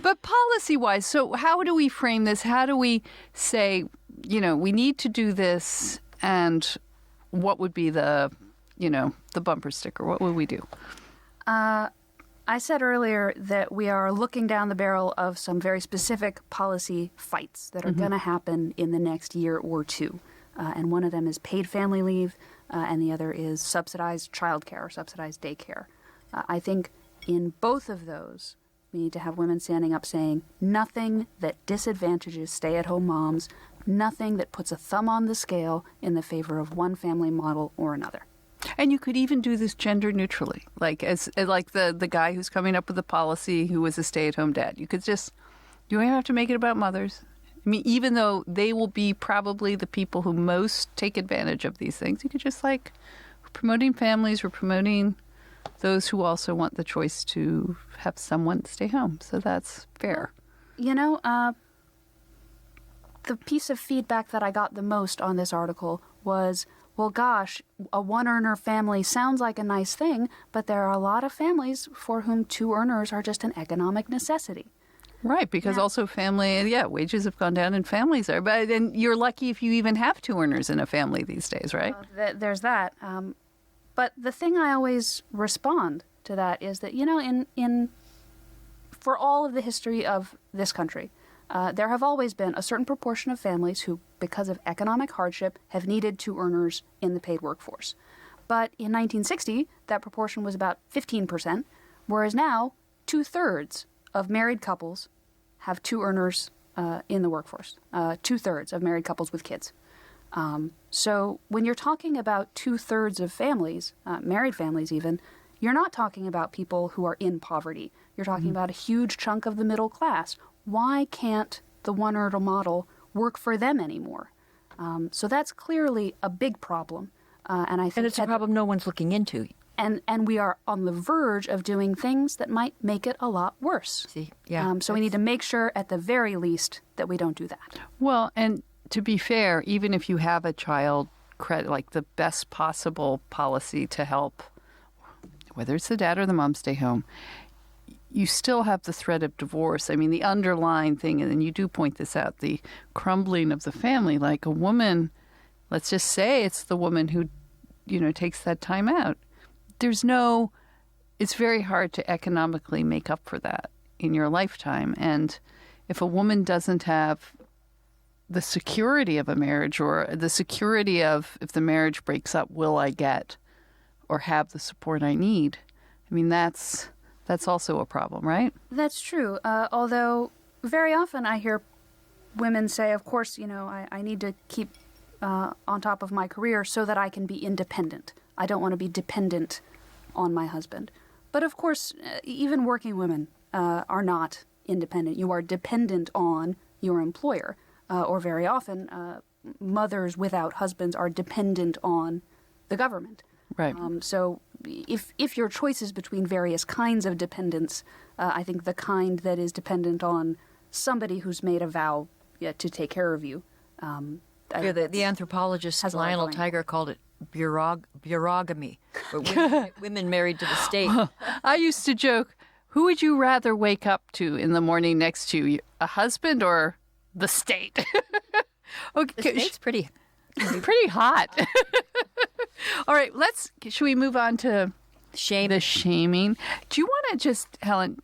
But policy wise, so how do we frame this? How do we say, we need to do this, and what would be the bumper sticker? What would we do? I said earlier that we are looking down the barrel of some very specific policy fights that are going to happen in the next year or two. And one of them is paid family leave, and the other is subsidized childcare or subsidized daycare. I think in both of those, we need to have women standing up saying nothing that disadvantages stay-at-home moms, nothing that puts a thumb on the scale in the favor of one family model or another. And you could even do this gender neutrally, like the guy who's coming up with the policy who was a stay-at-home dad. You don't have to make it about mothers. I mean, even though they will be probably the people who most take advantage of these things, you could just we're promoting families, we're promoting those who also want the choice to have someone stay home. So that's fair. The piece of feedback that I got the most on this article was, well, gosh, a one-earner family sounds like a nice thing, but there are a lot of families for whom two earners are just an economic necessity. Right, because also wages have gone down and families are. But then you're lucky if you even have two earners in a family these days, right? There's that. But the thing I always respond to that is that, for all of the history of this country, there have always been a certain proportion of families who, because of economic hardship, have needed two earners in the paid workforce. But in 1960, that proportion was about 15%, whereas now 2/3 of married couples have two earners in the workforce, 2/3 of married couples with kids. So when you're talking about 2/3 of families, married families even, you're not talking about people who are in poverty. You're talking about a huge chunk of the middle class. Why can't the one-earner model work for them anymore? So that's clearly a big problem. And I think it's a problem no one's looking into. And we are on the verge of doing things that might make it a lot worse. See, yeah. So we need to make sure, at the very least, that we don't do that. Well, and to be fair, even if you have a child credit, like the best possible policy to help, whether it's the dad or the mom stay home, you still have the threat of divorce. I mean, the underlying thing, and you do point this out, the crumbling of the family. Like a woman, let's just say it's the woman who, takes that time out. It's very hard to economically make up for that in your lifetime. And if a woman doesn't have the security of a marriage, or the security of, if the marriage breaks up, will I get or have the support I need? I mean, that's also a problem, right? That's true. Although very often I hear women say, of course, I need to keep on top of my career so that I can be independent. I don't want to be dependent on my husband. But of course, even working women are not independent. You are dependent on your employer. Or very often, mothers without husbands are dependent on the government. Right. So if your choice is between various kinds of dependence, I think the kind that is dependent on somebody who's made a vow to take care of you. The anthropologist has a lot Lionel going. Tiger called it bureaugamy, women married to the state. I used to joke, who would you rather wake up to in the morning next to you, a husband or the state? The state's pretty hot. All right, should we move on to the shaming? Do you want to just, Helen,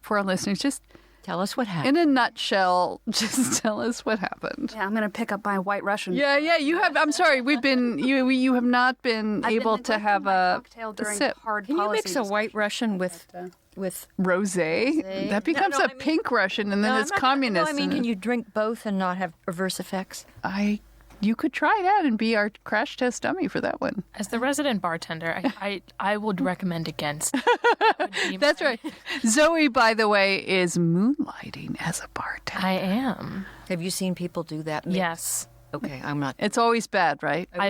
for our listeners, just tell us what happened. in a nutshell, just tell us what happened? Yeah, I'm going to pick up my White Russian. Yeah, you have. I'm sorry, you have not been able to have a sip. Hard Can you policy mix a White discussion. Russian with Rosé? That becomes a pink Russian, and then it's communist. No, I mean, can you drink both and not have reverse effects? You could try that and be our crash test dummy for that one. As the resident bartender, I would recommend against. That would be That's right. Zoe, by the way, is moonlighting as a bartender. I am. Have you seen people do that? Yes. Okay, I'm not. It's always bad, right? I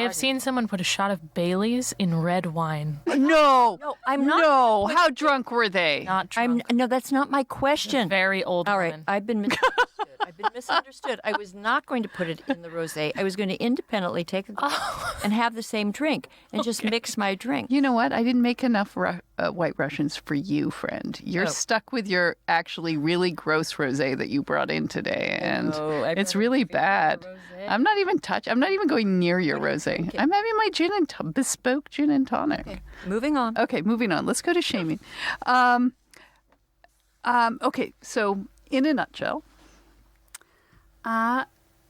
have seen someone put a shot of Bailey's in red wine. No, I'm not. No, how drunk were they? Not drunk. No, that's not my question. Very old All right, woman. I've been misunderstood. I was not going to put it in the rosé. I was going to independently take a glass and have the same drink and just mix my drink. You know what? I didn't make enough White Russians for you, friend. You're stuck with your actually really gross rosé that you brought in today, and it's really bad. I'm not even I'm not even going near your rosé. I'm having my bespoke gin and tonic. Okay, moving on. Okay, moving on. Let's go to shaming. Okay, so in a nutshell.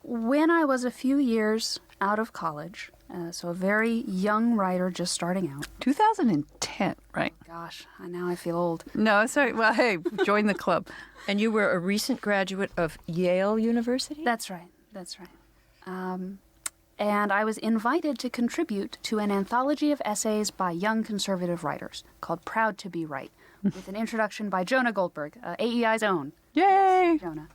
When I was a few years out of college, so a very young writer just starting out. 2010, right? Gosh, now I feel old. No, sorry. Well, hey, join the club. And you were a recent graduate of Yale University? That's right. And I was invited to contribute to an anthology of essays by young conservative writers called Proud to Be Right, with an introduction by Jonah Goldberg, AEI's own. Yay! Jonah.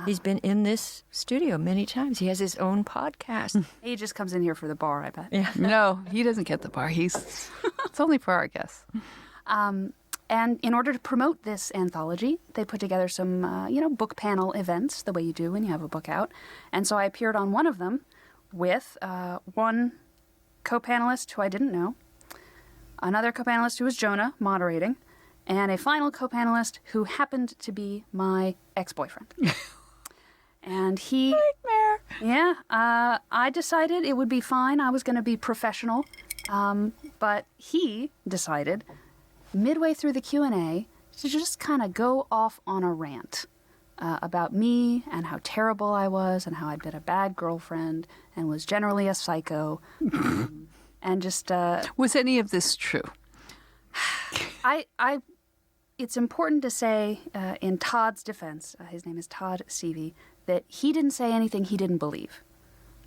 He's been in this studio many times. He has his own podcast. He just comes in here for the bar, I bet. Yeah. No, he doesn't get the bar. It's only for our guests. And in order to promote this anthology, they put together some, book panel events, the way you do when you have a book out. And so I appeared on one of them with one co-panelist who I didn't know, another co-panelist who was Jonah, moderating, and a final co-panelist who happened to be my ex-boyfriend. And he... Nightmare. Yeah, I decided it would be fine. I was going to be professional. But he decided, midway through the Q&A, to just kind of go off on a rant about me and how terrible I was and how I'd been a bad girlfriend and was generally a psycho. And just... Was any of this true? It's important to say, in Todd's defense, his name is Todd Seavey, that he didn't say anything he didn't believe.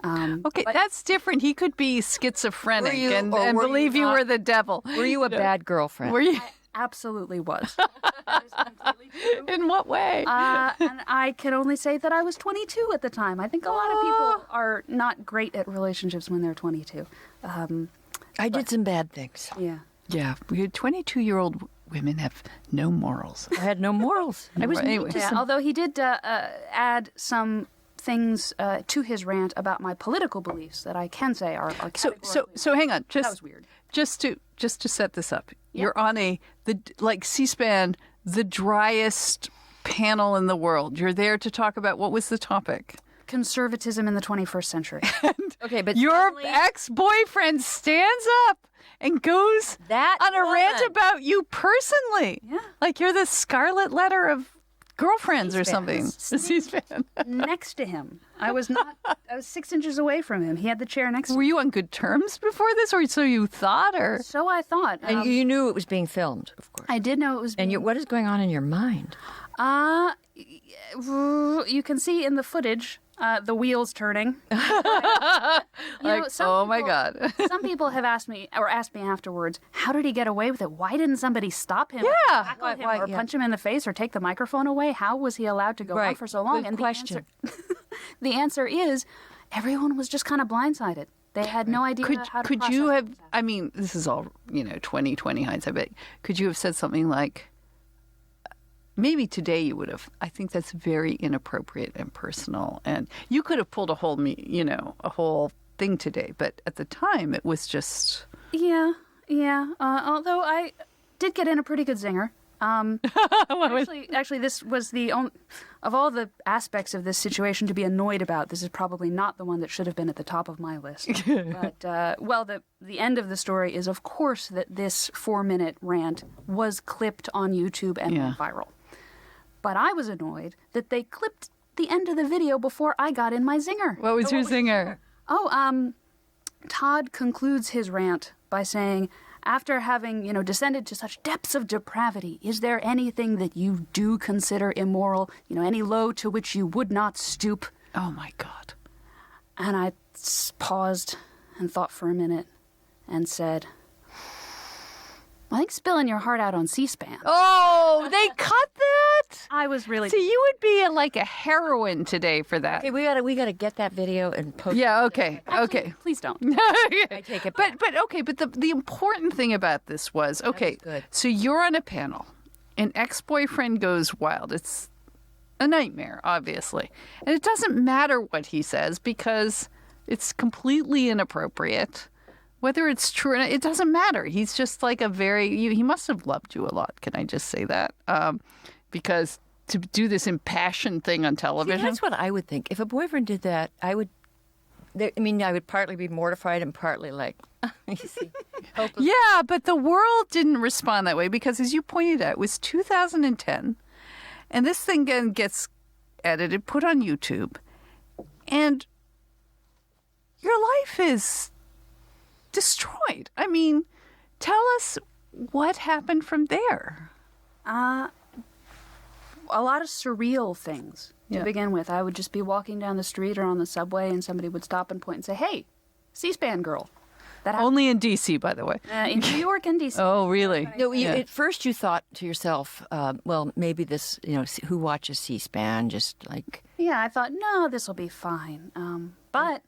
Okay, that's different. He could be schizophrenic and were believe you you not- were the devil. Were you a bad girlfriend? Were you? Absolutely was. In what way? And I can only say that I was 22 at the time. I think a lot of people are not great at relationships when they're 22. I did some bad things. Yeah. Yeah, 22-year-old women have no morals. I had no morals. I was Anyway. mean to Yeah, some- although he did add some things to his rant about my political beliefs that I can say are So categorically... hang on. That was weird. Just to set this up. You're on like C-SPAN, the driest panel in the world. You're there to talk about, what was the topic? Conservatism in the 21st century. Okay, but Your suddenly ex-boyfriend stands up and goes that on a rant woman- about you personally. Yeah. Like you're the scarlet letter of girlfriends or C-SPAN. something. C-SPAN. Next to him. I was 6 inches away from him. He had the chair next to Were me. you on good terms before this, or so you thought, or? So I thought. And you knew it was being filmed, of course. I did know it was. And what is going on in your mind? You can see in the footage the wheels turning. Oh my God. Some people have asked me afterwards, how did he get away with it? Why didn't somebody stop him? Yeah. Tackle him Why- or yeah. punch him in the face or take the microphone away? How was he allowed to go on Right. for so long? Good question. The answer is everyone was just kind of blindsided. They had no idea how to Could process you what have, was happening. I mean, this is all, 2020 hindsight, but could you have said something like, maybe today you would have, I think that's very inappropriate and personal. And you could have pulled a whole, a whole thing today, but at the time it was just. Yeah. Although I did get in a pretty good zinger. Actually, this was the only of all the aspects of this situation to be annoyed about. This is probably not the one that should have been at the top of my list. But the end of the story is, of course, that this 4-minute rant was clipped on YouTube and went viral. But I was annoyed that they clipped the end of the video before I got in my zinger. What was your zinger? Todd concludes his rant by saying, after having, descended to such depths of depravity, is there anything that you do consider immoral? Any low to which you would not stoop? Oh my God. And I paused and thought for a minute and said, I think spilling your heart out on C-SPAN. Oh, they cut that? I was really... So you would be like a heroine today for that. Okay, we gotta get that video and post. Yeah, okay. Okay. Please don't. I take it back. But the important thing about this was, okay, good. so you're on a panel. An ex-boyfriend goes wild. It's a nightmare, obviously. And it doesn't matter what he says because it's completely inappropriate. Whether it's true or not, it doesn't matter. He's just like he must have loved you a lot. Can I just say that? Because to do this impassioned thing on See, television. that's what I would think. If a boyfriend did that, I would partly be mortified and partly like, you see, hopeless. Yeah, but the world didn't respond that way because, as you pointed out, it was 2010, and this thing then gets edited, put on YouTube, and your life is destroyed. I mean, tell us what happened from there. A lot of surreal things to begin with. I would just be walking down the street or on the subway and somebody would stop and point and say, hey, C-SPAN girl. That happened Only in D.C., by the way. in New York and D.C. Oh, really? No, Yeah. at first you thought to yourself, well, maybe this, who watches C-SPAN? Just like, Yeah, I thought, no, this will be fine. But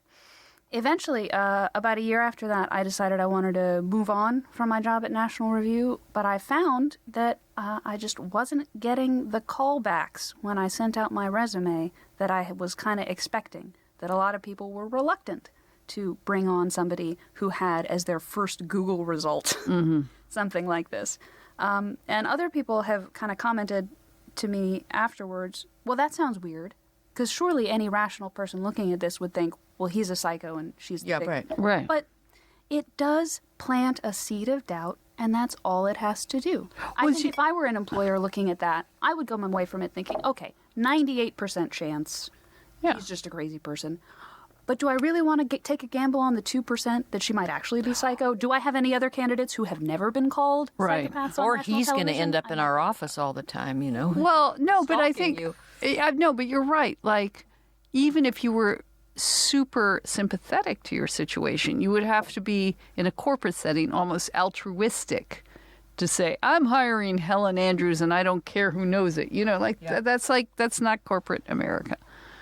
eventually, about a year after that, I decided I wanted to move on from my job at National Review. But I found that I just wasn't getting the callbacks when I sent out my resume that I was kind of expecting, that a lot of people were reluctant to bring on somebody who had as their first Google result something like this. And other people have kind of commented to me afterwards, well, that sounds weird, because surely any rational person looking at this would think, well, he's a psycho and she's the victim. right. Right. But it does plant a seed of doubt, and that's all it has to do. I think if I were an employer looking at that, I would come away from it thinking, okay, 98% chance he's just a crazy person. But do I really want to take a gamble on the 2% that she might actually be psycho? Do I have any other candidates who have never been called Right. psychopaths on or national he's going to television? end up in our office all the time, Well, no, but I Stalking think you. no, but you're right. Like, even if you were super sympathetic to your situation, you would have to be in a corporate setting, almost altruistic, to say, "I'm hiring Helen Andrews, and I don't care who knows it." That's not corporate America.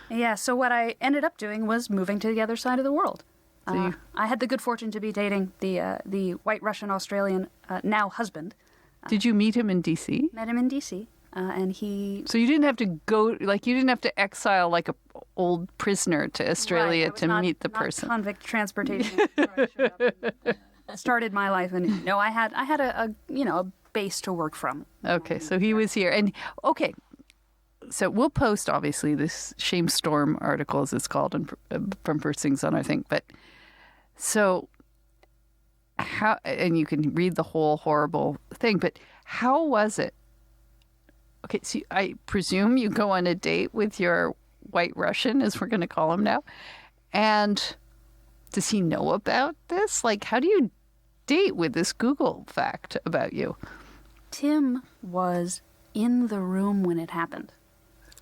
Yeah, so what I ended up doing was moving to the other side of the world. I had the good fortune to be dating the white Russian Australian now husband. Did you meet him in D.C.? Met him in D.C. And he So you didn't have to go, like, you didn't have to exile like a old prisoner to Australia Right, I was to not- meet the not person. Convict transportation. before I showed up in started my life anew. No, I had a base to work from. Okay, so he was here. And okay, so we'll post, obviously, this Shamestorm article, as it's called, from First Things on our thing. But so how, and you can read the whole horrible thing, but how was it? Okay, so I presume you go on a date with your white Russian, as we're going to call him now. And does he know about this? Like, how do you date with this Google fact about you? Tim was in the room when it happened.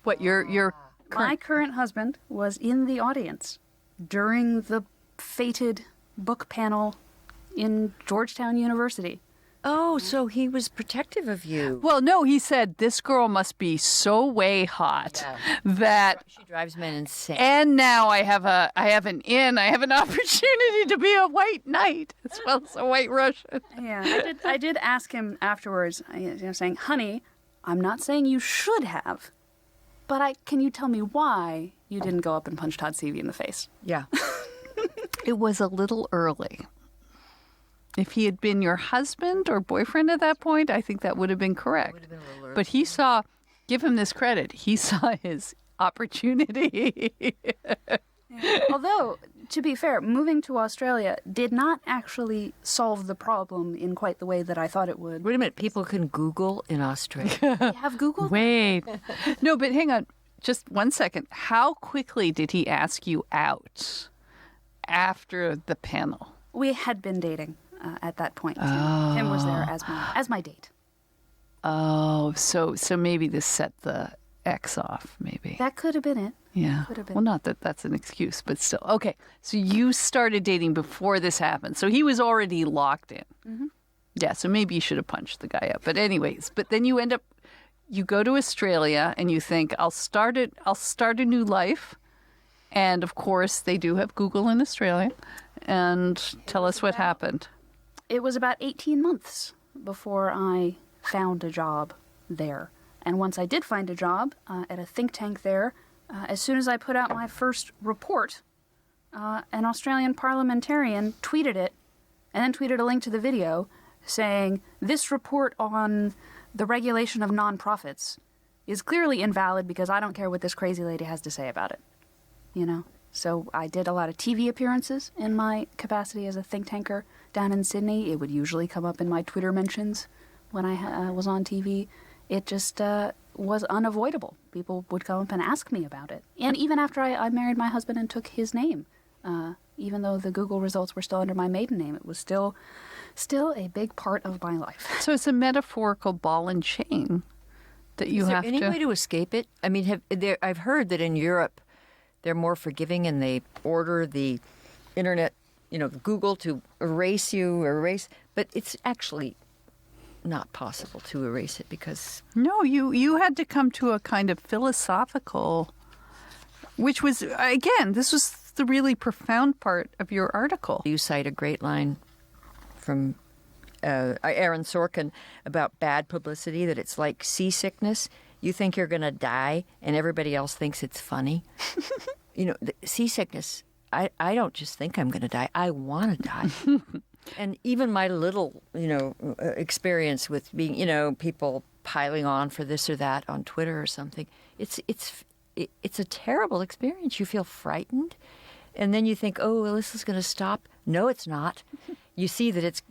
What, your My current husband was in the audience during the fated book panel in Georgetown University. Oh, so he was protective of you. Well, no, he said this girl must be so way hot that, She drives men insane. and now I have an opportunity to be a white knight as well as a white Russian. Yeah, I did ask him afterwards, saying, "Honey, I'm not saying you should have, but can you tell me why you didn't go up and punch Todd Seavey in the face?" Yeah. It was a little early. If he had been your husband or boyfriend at that point, I think that would have been correct. Would have been a little early. But he saw, give him this credit, he saw his opportunity. Although, to be fair, moving to Australia did not actually solve the problem in quite the way that I thought it would. Wait a minute. People can Google in Australia. You have Google? Wait. No, but hang on. Just 1 second. How quickly did he ask you out after the panel? We had been dating at that point. Tim was there as my date. Oh, so maybe this set the X off, maybe. That could have been it. Yeah. Could have been. Well, not that that's an excuse, but still. Okay. So you started dating before this happened. So he was already locked in. Mm-hmm. Yeah. So maybe you should have punched the guy up. But anyways, but then you go to Australia and you think, I'll start a new life. And of course, they do have Google in Australia. And tell us what happened. It was about 18 months before I found a job there. And once I did find a job at a think tank there, as soon as I put out my first report, an Australian parliamentarian tweeted it and then tweeted a link to the video saying, "This report on the regulation of nonprofits is clearly invalid because I don't care what this crazy lady has to say about it." You know? So I did a lot of TV appearances in my capacity as a think tanker down in Sydney. It would usually come up in my Twitter mentions when I was on TV. It just was unavoidable. People would come up and ask me about it. And even after I married my husband and took his name, even though the Google results were still under my maiden name, it was still a big part of my life. So it's a metaphorical ball and chain that you have Is there to... any way to escape it? I mean, I've heard that in Europe they're more forgiving and they order the internet, Google to erase but it's actually not possible to erase it because... No, you had to come to a kind of philosophical, which was, again, this was the really profound part of your article. You cite a great line from Aaron Sorkin about bad publicity, that it's like seasickness. You think you're going to die and everybody else thinks it's funny. The seasickness, I don't just think I'm going to die. I want to die. And even my little, experience with being, people piling on for this or that on Twitter or something, it's a terrible experience. You feel frightened. And then you think, oh, well, this is going to stop. No, it's not. You see that it's,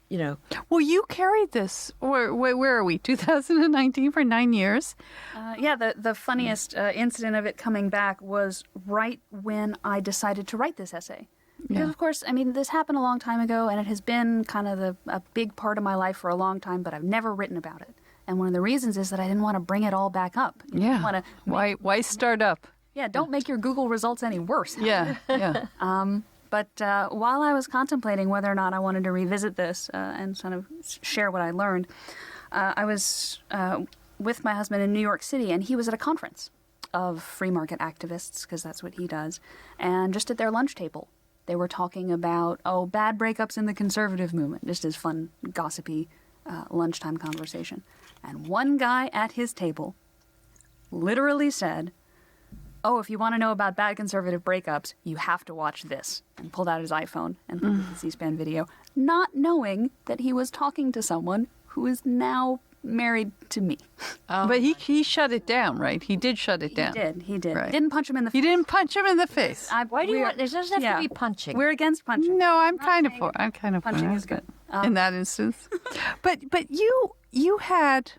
Well, you carried this, where are we, 2019 for 9 years? The funniest incident of it coming back was right when I decided to write this essay. Because, of course, this happened a long time ago, and it has been kind of a big part of my life for a long time, but I've never written about it. And one of the reasons is that I didn't want to bring it all back up. Why start up? Yeah, don't make your Google results any worse. Yeah. But while I was contemplating whether or not I wanted to revisit this and sort of share what I learned, I was with my husband in New York City, and he was at a conference of free market activists, because that's what he does. And just at their lunch table, they were talking about, bad breakups in the conservative movement, just as fun, gossipy lunchtime conversation. And one guy at his table literally said, if you want to know about bad conservative breakups, you have to watch this. And pulled out his iPhone and put the C-SPAN video. not knowing that he was talking to someone who is now married to me. But he shut it down, right? He did shut it down. He did. Right. Didn't punch him in the face. You didn't punch him in the face. Why do you want? There doesn't have to be punching. We're against punching. No, I'm kind of for punching it. is good. In that instance. But you had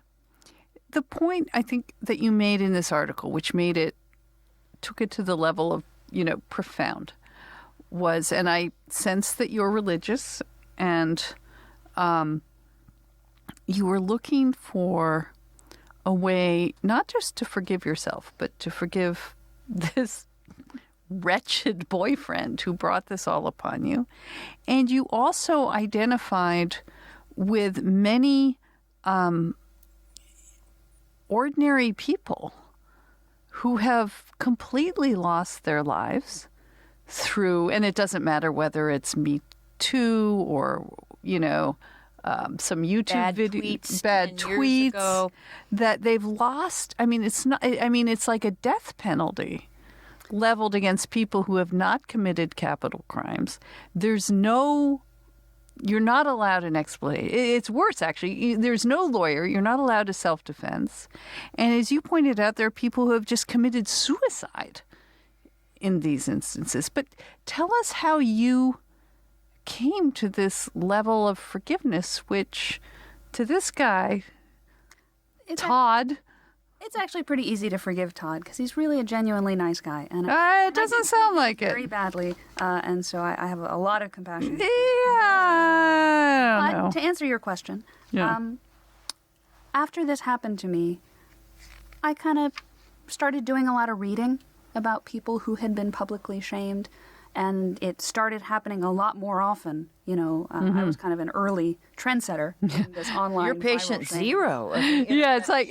the point, I think, that you made in this article, which took it to the level of, profound, was, and I sense that you're religious, and you were looking for a way not just to forgive yourself, but to forgive this wretched boyfriend who brought this all upon you. And you also identified with many ordinary people who have completely lost their lives through, and it doesn't matter whether it's Me Too or, some YouTube bad tweets that they've lost. I mean, it's like a death penalty leveled against people who have not committed capital crimes. You're not allowed an explanation. It's worse, actually. There's no lawyer. You're not allowed a self-defense. And as you pointed out, there are people who have just committed suicide in these instances. But tell us how you came to this level of forgiveness, which to this guy, Todd... It's actually pretty easy to forgive Todd because he's really a genuinely nice guy. And it doesn't sound like it. Very badly. And so I have a lot of compassion. Yeah, I don't know. To answer your question, after this happened to me, I kind of started doing a lot of reading about people who had been publicly shamed, and it started happening a lot more often. I was kind of an early trendsetter in this online. You're patient zero. Yeah, it's like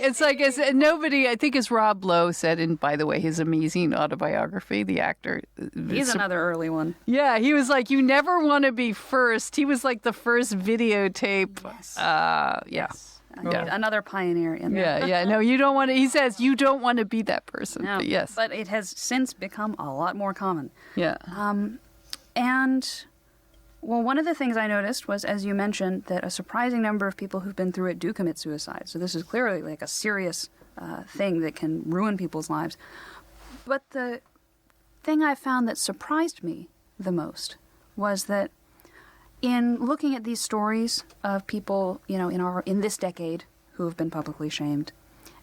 nobody. I think as Rob Lowe said in, by the way, his amazing autobiography, the actor. He's another early one. Yeah, he was like, you never want to be first. He was like the first videotape. Yes. Yeah. Yeah. Another pioneer in that. Yeah. No, you don't want to. He says you don't want to be that person. No, but yes. But it has since become a lot more common. Yeah. And, well, one of the things I noticed was, as you mentioned, that a surprising number of people who've been through it do commit suicide. So this is clearly like a serious thing that can ruin people's lives. But the thing I found that surprised me the most was that in looking at these stories of people, in this decade who have been publicly shamed,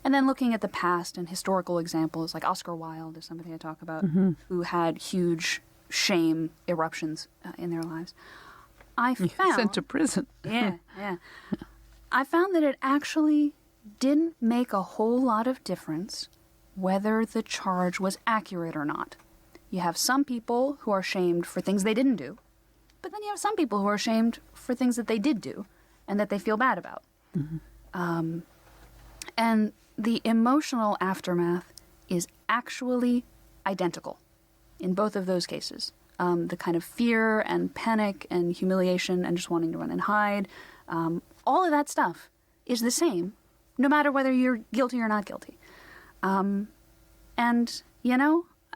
and then looking at the past and historical examples, like Oscar Wilde is somebody I talk about, who had huge shame eruptions in their lives, I found... Sent to prison. Yeah. I found that it actually didn't make a whole lot of difference whether the charge was accurate or not. You have some people who are shamed for things they didn't do, but then you have some people who are shamed for things that they did do and that they feel bad about. And the emotional aftermath is actually identical in both of those cases. The kind of fear and panic and humiliation and just wanting to run and hide, all of that stuff is the same, no matter whether you're guilty or not guilty. And,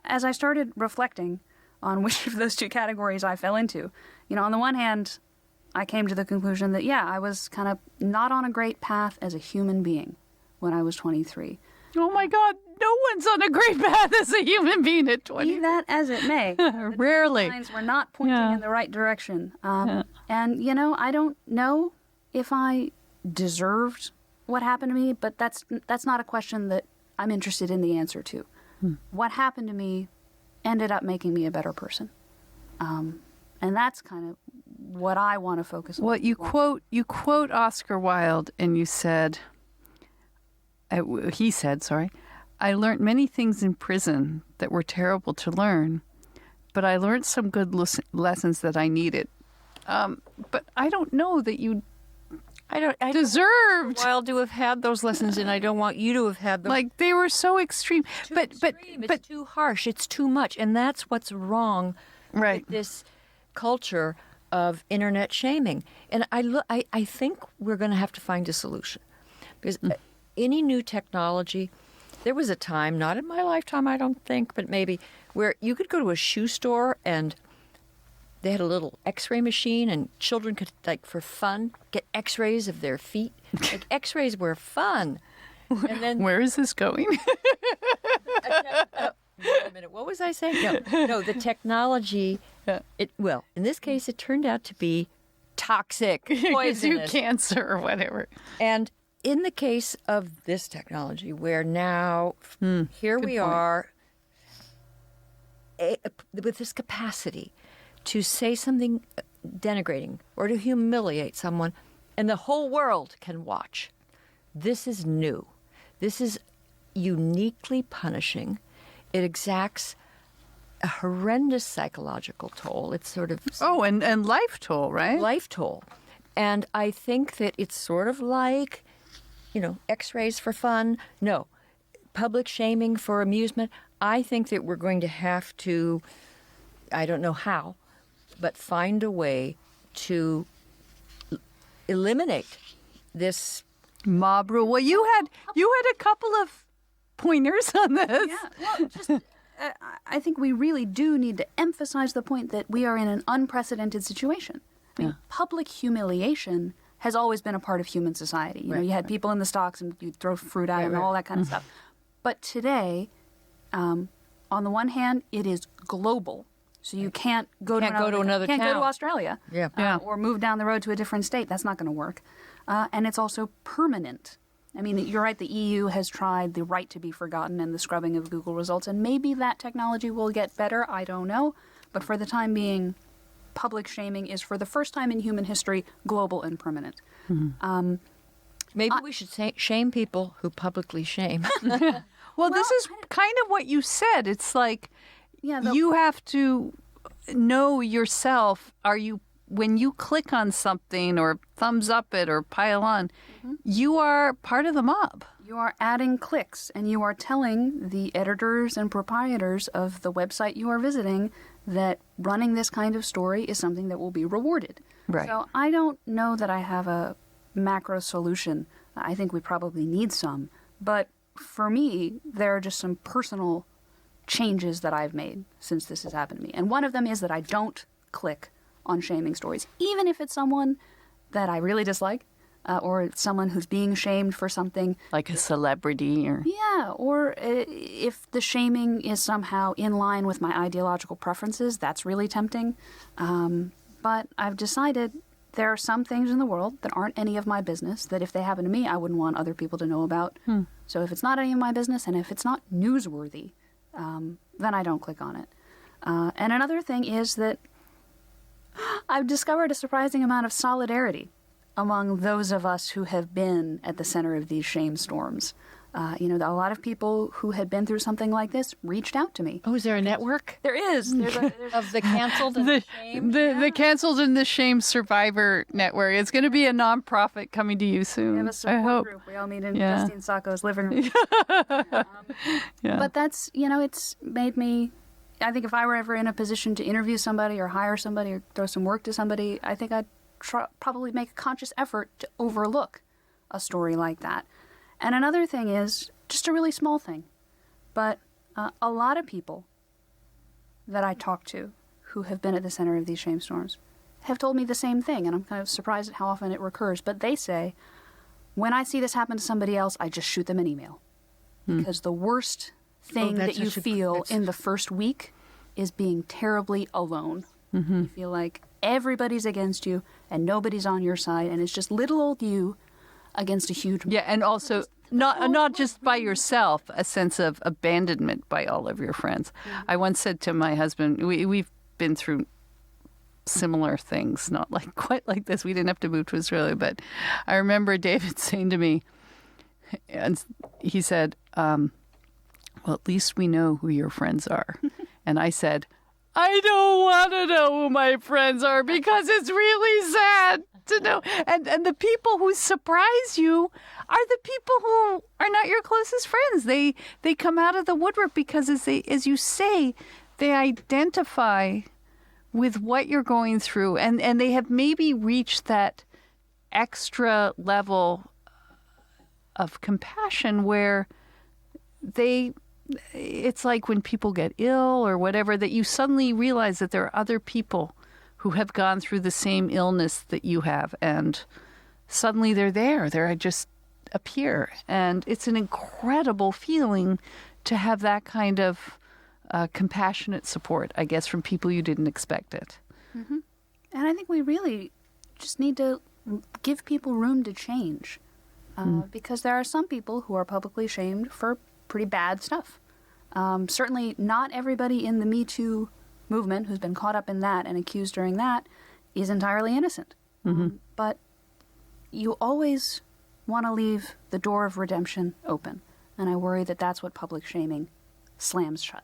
as I started reflecting on which of those two categories I fell into, on the one hand, I came to the conclusion that, I was kind of not on a great path as a human being when I was 23. Oh my God, no one's on a great path as a human being at 20. Be that as it may. Rarely. The signs were not pointing in the right direction. And, I don't know if I deserved what happened to me, but that's not a question that I'm interested in the answer to. What happened to me ended up making me a better person. And that's kind of what I want to focus on. Well, you quote Oscar Wilde, and you said, he said, I learned many things in prison that were terrible to learn, but I learned some good lessons that I needed. But I don't know that you deserved Wilde to have had those lessons, and I don't want you to have had them. Like, they were so extreme. It's too harsh. It's too much, and that's what's wrong right. with this culture of internet shaming. And I think we're going to have to find a solution, because any new technology. There was a time, not in my lifetime, I don't think, but maybe, where you could go to a shoe store and they had a little X-ray machine, and children could, like, for fun, get X-rays of their feet. Like, X-rays were fun. And then Where is this going? wait a minute, what was I saying? No, the technology. Well, in this case, it turned out to be toxic, Gives you poisonous. cancer or whatever. And in the case of this technology, where now here we are with this capacity to say something denigrating or to humiliate someone, and the whole world can watch. This is new. This is uniquely punishing. It exacts a horrendous psychological toll. It's sort of Oh, and life toll, right? life toll. And I think that it's sort of like, X-rays for fun. No, public shaming for amusement. I think that we're going to have to, I don't know how, but find a way to eliminate this. Mob rule. Well, you had a couple of pointers on this. Yeah, well, just I think we really do need to emphasize the point that we are in an unprecedented situation. I mean, public humiliation has always been a part of human society. You had people in the stocks and you'd throw fruit at them and all that kind of stuff. But today, on the one hand, it is global. So you can't go to another town. Go to Australia. Yeah. Or move down the road to a different state. That's not going to work. And it's also permanent. I mean, you're right, the EU has tried the right to be forgotten and the scrubbing of Google results, and maybe that technology will get better, I don't know. But for the time being, public shaming is, for the first time in human history, global and permanent. Maybe we should shame people who publicly shame. Well, this is kind of what you said. It's like you have to know yourself. When you click on something or thumbs up it or pile on, you are part of the mob. You are adding clicks, and you are telling the editors and proprietors of the website you are visiting that running this kind of story is something that will be rewarded. Right. So I don't know that I have a macro solution. I think we probably need some. But for me, there are just some personal changes that I've made since this has happened to me. And one of them is that I don't click on shaming stories, even if it's someone that I really dislike, or it's someone who's being shamed for something. Like a celebrity or... Yeah, or if the shaming is somehow in line with my ideological preferences, that's really tempting. But I've decided there are some things in the world that aren't any of my business, that if they happen to me, I wouldn't want other people to know about. So if it's not any of my business, and if it's not newsworthy, then I don't click on it. And another thing is that I've discovered a surprising amount of solidarity among those of us who have been at the center of these shame storms. A lot of people who had been through something like this reached out to me. Oh, is there a network There is. There's of the canceled and the shamed? The Canceled and the Shame Survivor Network. It's going to be a nonprofit coming to you soon. We have a I support hope. group. We all meet in Yeah. Justine Sacco's living room. Yeah. But that's, it's made me, I think if I were ever in a position to interview somebody or hire somebody or throw some work to somebody, I think I'd probably make a conscious effort to overlook a story like that. And another thing is just a really small thing, but a lot of people that I talk to who have been at the center of these shame storms have told me the same thing, and I'm kind of surprised at how often it recurs. But they say, when I see this happen to somebody else, I just shoot them an email. Because the worst thing that you feel in the first week is being terribly alone. You feel like everybody's against you and nobody's on your side, and it's just little old you against a huge... Yeah, and also not just by yourself, a sense of abandonment by all of your friends. I once said to my husband, we've been through similar things, not like quite like this. We didn't have to move to Australia, but I remember David saying to me, and he said, well, at least we know who your friends are. And I said, I don't want to know who my friends are because it's really sad to know. And the people who surprise you are the people who are not your closest friends. They come out of the woodwork because, as you say, they identify with what you're going through, and they have maybe reached that extra level of compassion where it's like when people get ill or whatever, that you suddenly realize that there are other people who have gone through the same illness that you have, and suddenly they're there. They're just appear. And it's an incredible feeling to have that kind of compassionate support, I guess, from people you didn't expect it. Mm-hmm. And I think we really just need to give people room to change. Because there are some people who are publicly shamed for pretty bad stuff. Certainly not everybody in the Me Too movement who's been caught up in that and accused during that is entirely innocent. But you always want to leave the door of redemption open. And I worry that that's what public shaming slams shut.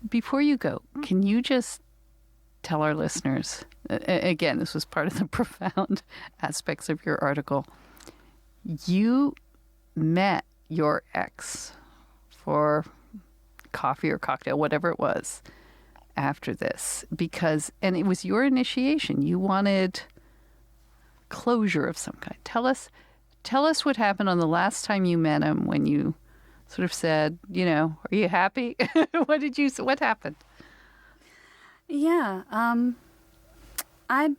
Before you go, can you just tell our listeners, again, this was part of the profound aspects of your article, you met your ex for coffee or cocktail, whatever it was, after this, and it was your initiation. You wanted closure of some kind. Tell us what happened on the last time you met him, when you sort of said, are you happy? What happened? Yeah, I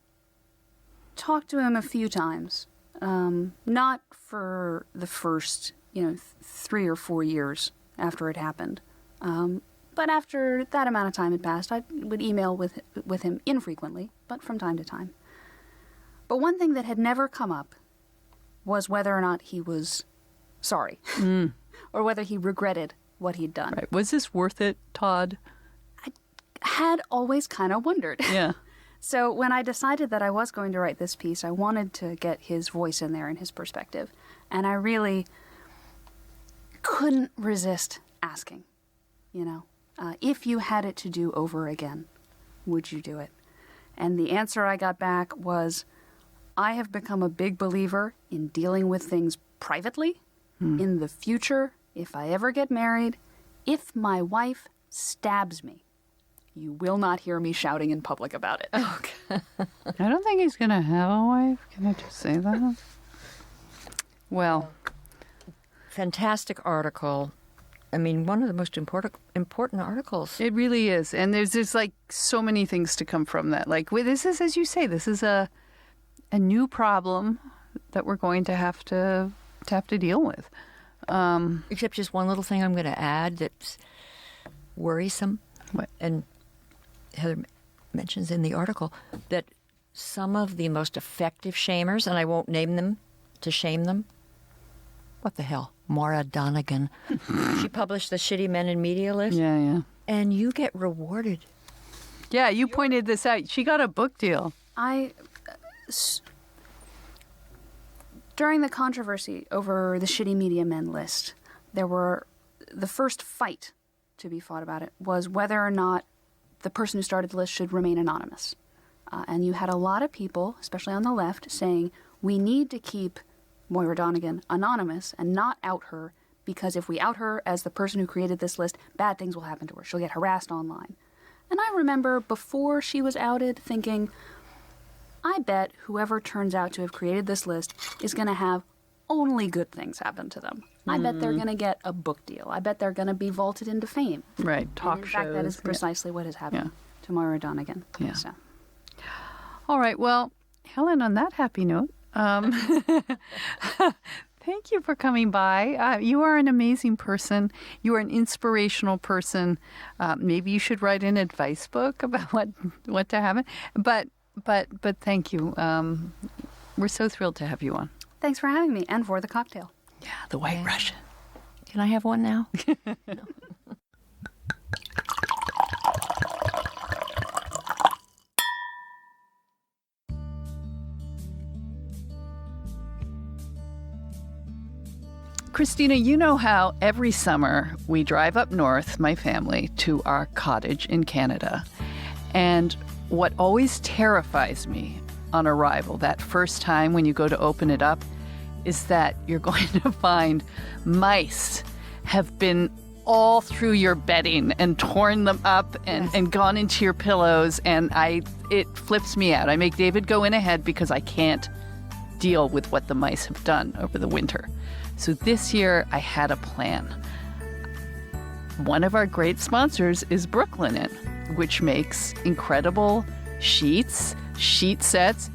talked to him a few times, not for the first, 3 or 4 years after it happened. But after that amount of time had passed, I would email with him infrequently, but from time to time. But one thing that had never come up was whether or not he was sorry or whether he regretted what he'd done. Right. Was this worth it, Todd? I had always kind of wondered. Yeah. So when I decided that I was going to write this piece, I wanted to get his voice in there and his perspective. And I really couldn't resist asking, if you had it to do over again, would you do it? And the answer I got back was, I have become a big believer in dealing with things privately. In the future, if I ever get married, if my wife stabs me, you will not hear me shouting in public about it. Okay. I don't think he's going to have a wife. Can I just say that? Well, fantastic article. I mean, one of the most important articles. It really is. And there's like so many things to come from that. Like, this is, as you say, this is a new problem that we're going to have to deal with. Except just one little thing I'm going to add that's worrisome. What? And Heather mentions in the article that some of the most effective shamers, and I won't name them to shame them. What the hell? Maura Donegan. She published the Shitty Men in Media list. Yeah. And you get rewarded. Yeah, you pointed this out. She got a book deal. During the controversy over the Shitty Media Men list, the first fight to be fought about it was whether or not the person who started the list should remain anonymous. And you had a lot of people, especially on the left, saying, we need to keep Moira Donegan anonymous and not out her, because if we out her as the person who created this list, bad things will happen to her. She'll get harassed online. And I remember before she was outed thinking, I bet whoever turns out to have created this list is going to have only good things happen to them. I bet they're going to get a book deal. I bet they're going to be vaulted into fame. Right, talk and in shows. fact, that is precisely what has happened to Moira Donegan. Yeah. So. All right, well, Helen, on that happy note, thank you for coming by. You are an amazing person. You are an inspirational person. Maybe you should write an advice book about what to happen. But thank you. We're so thrilled to have you on. Thanks for having me and for the cocktail. Yeah, the White Russian. Can I have one now? Christina, you know how every summer we drive up north, my family, to our cottage in Canada. And what always terrifies me on arrival, that first time when you go to open it up, is that you're going to find mice have been all through your bedding and torn them up and gone into your pillows. And it flips me out. I make David go in ahead because I can't deal with what the mice have done over the winter. So this year I had a plan. One of our great sponsors is Brooklinen, which makes incredible sheets, sheet sets,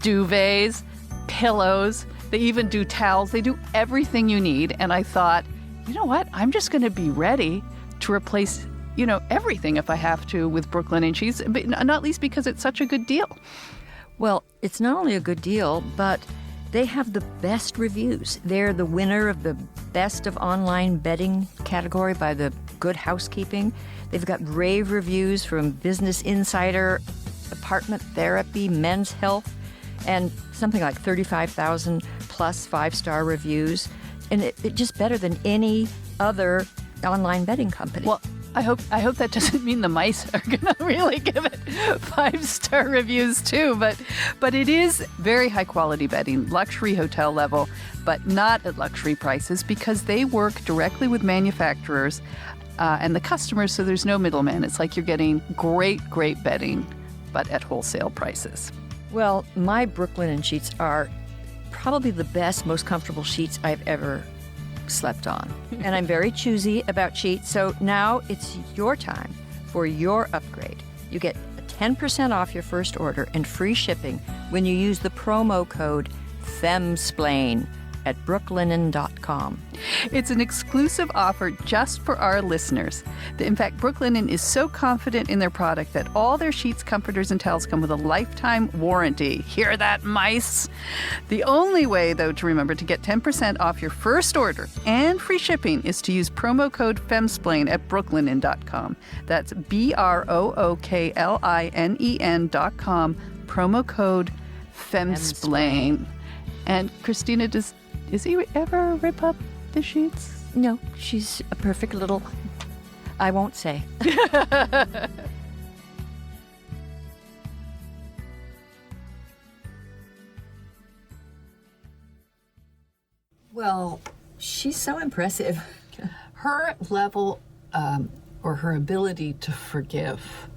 duvets, pillows. They even do towels. They do everything you need. And I thought, you know what? I'm just going to be ready to replace, everything if I have to with Brooklinen Sheets, but not least because it's such a good deal. Well, it's not only a good deal, but they have the best reviews. They're the winner of the Best of Online Bedding category by the Good Housekeeping. They've got rave reviews from Business Insider, Apartment Therapy, Men's Health, and something like 35,000 plus 5-star reviews. And it's just better than any other online bedding company. Well, I hope that doesn't mean the mice are going to really give it 5-star reviews too. But it is very high quality bedding, luxury hotel level, but not at luxury prices because they work directly with manufacturers and the customers, so there's no middleman. It's like you're getting great bedding, but at wholesale prices. Well, my Brooklinen sheets are probably the best, most comfortable sheets I've ever slept on. And I'm very choosy about sheets, so now it's your time for your upgrade. You get 10% off your first order and free shipping when you use the promo code FEMSPLAIN at brooklinen.com. It's an exclusive offer just for our listeners. In fact, Brooklinen is so confident in their product that all their sheets, comforters, and towels come with a lifetime warranty. Hear that, mice? The only way, though, to remember to get 10% off your first order and free shipping is to use promo code FEMSPLAIN at brooklinen.com. That's BROOKLINEN.com, promo code FEMSPLAIN. And Christina, does he ever rip up the sheets? No, she's a perfect little... I won't say. Well, she's so impressive. Her level or her ability to forgive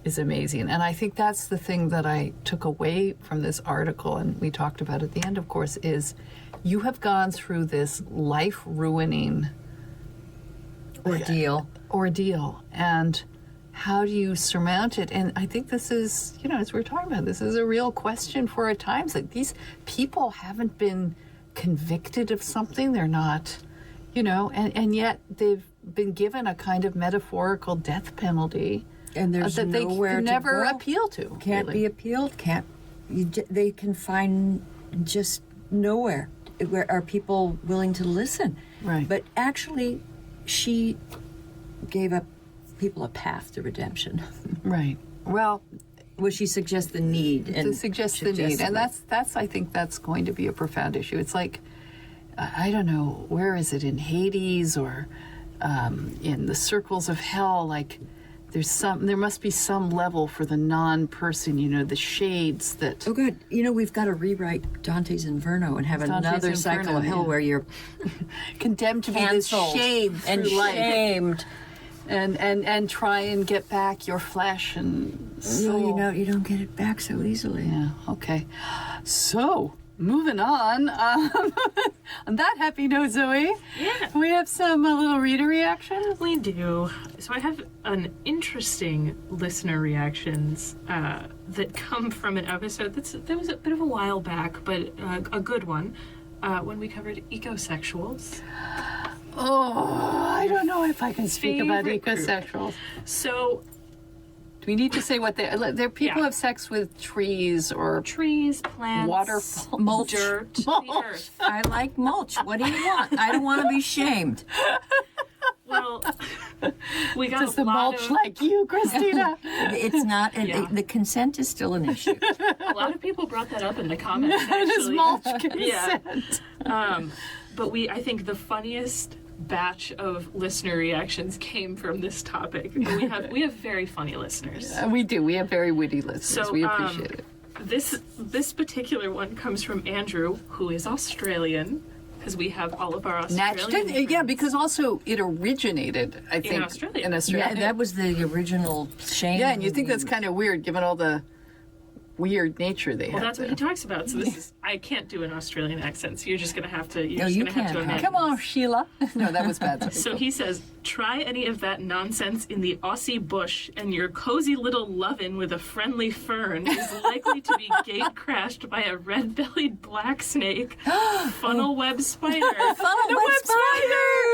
is amazing. And I think that's the thing that I took away from this article, and we talked about at the end, of course, is you have gone through this life-ruining ordeal. And how do you surmount it? And I think this is, as we're talking about, this is a real question for our times. Like, these people haven't been convicted of something. They're not, and yet they've been given a kind of metaphorical death penalty. And there's that they nowhere can to never go. appeal to. Can't really be appealed. They can find just nowhere where are people willing to listen. Right. But actually, she gave up people a path to redemption. Right. Well, She suggests the need. to suggest the need. And that's I think that's going to be a profound issue. It's like, I don't know, where is it, in Hades or in the circles of hell, like there must be some level for the non-person, the shades that... Oh, good. We've got to rewrite Dante's Inferno and have another cycle of hell where you're condemned to be this shade and through life. shamed. And try and get back your flesh and soul. No, you don't get it back so easily. Yeah, okay. So, moving on. On that happy note, Zoe, we have some little reader reactions. We do. So I have an interesting listener reactions that come from an episode that was a bit of a while back, but a good one, when we covered ecosexuals. Oh, I don't know if I can speak about ecosexuals. So, do we need to say what they're people have sex with trees or trees, plants, waterfall, mulch, dirt, mulch. the earth. I like mulch. What do you want? I don't want to be shamed. Well, we got Does a the lot mulch of, like you, Christina? It's not. The consent is still an issue. a lot of people brought that up in the comments. Does Actually, mulch consent? But I think the funniest batch of listener reactions came from this topic. And we have very funny listeners. We do. We have very witty listeners. So, we appreciate it. This particular one comes from Andrew, who is Australian, because we have all of our Australian friends. Yeah, because also it originated, I think, Australia. in Australia. Yeah, that was the original shame. Yeah, and you think that's kind of weird, given all the weird nature they Well, have. that's what he talks about. So this is, I can't do an Australian accent, so you're just going to have to, No, you can't. imagine. Come on, Sheila. No, that was bad. So he says, try any of that nonsense in the Aussie bush, and your cozy little lovin' with a friendly fern is likely to be gate crashed by a red-bellied black snake, funnel web spider,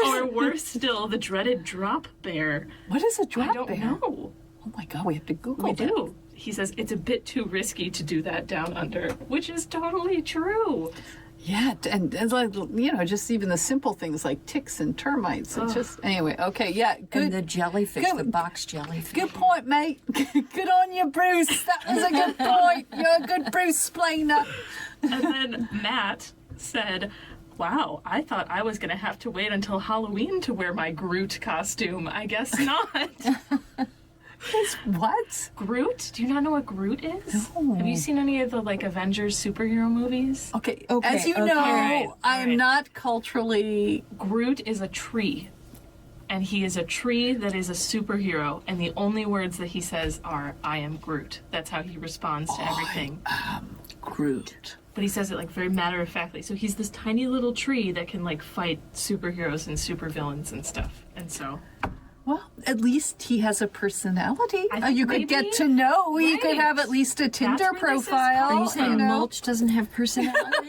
or worse still, the dreaded drop bear. What is a drop I don't bear? know. Oh my God, we have to Google We that. do. He says it's a bit too risky to do that down under, which is totally true. Yeah, and like, you know, just even the simple things like ticks and termites. It's just, anyway, okay, yeah, good. And the jellyfish, Good. the box jellyfish. Good point, mate. Good on you, Bruce. That was a good point. You're a good Bruce Splainer. And then Matt said, wow, I thought I was going to have to wait until Halloween to wear my Groot costume. I guess not. What? Groot? Do you not know what Groot is? No. Have you seen any of the like Avengers superhero movies? Okay, Okay, as you okay. know, All right, I all am right. not culturally... Groot is a tree. And he is a tree that is a superhero. And the only words that he says are, I am Groot. That's how he responds to everything. Groot. But he says it like very matter-of-factly. So he's this tiny little tree that can like fight superheroes and supervillains and stuff. And so... Well, at least he has a personality. I think You could maybe- get to know. You could Right. have at least a Tinder where this is profile. coming Are you from. saying you know? mulch doesn't have personality?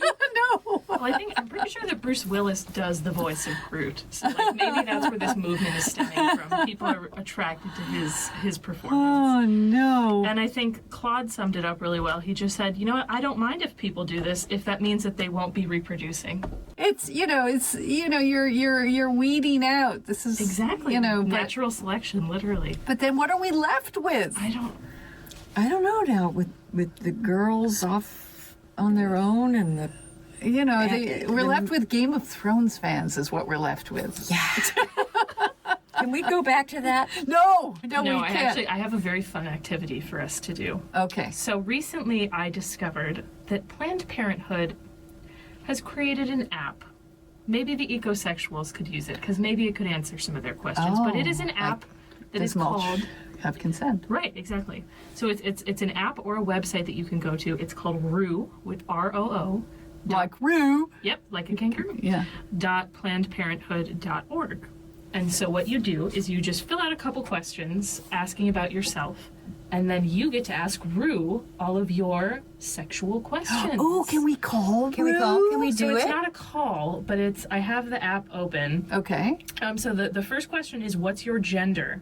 No. Well, I'm pretty sure that Bruce Willis does the voice of Groot. So like maybe that's where this movement is stemming from. People are attracted to his performance. Oh, no. And I think Claude summed it up really well. He just said, you know what, I don't mind if people do this if that means that they won't be reproducing. It's you're weeding out. This is Exactly. but Natural selection, literally. then what are we left with? I don't know now with the girls off on their own and the We're left with Game of Thrones fans is what we're left with. yeah. Can we go back to that? No, we I can't. have a very fun activity for us to do. Okay. So recently I discovered that Planned Parenthood has created an app. Maybe the ecosexuals could use it because maybe it could answer some of their questions. But it is an app that is Does mulch called... have consent? Right, exactly. So it's an app or a website that you can go to. It's called Roo, with ROO. Like Roo. Yep, like a kangaroo. Yeah. .plannedparenthood.org. And so what you do is you just fill out a couple questions asking about yourself, and then you get to ask Roo all of your sexual questions. Oh, can we call? Can we Roo? call? Can we So do it's it? not a call, but I have the app open. Okay. So the first question is, what's your gender?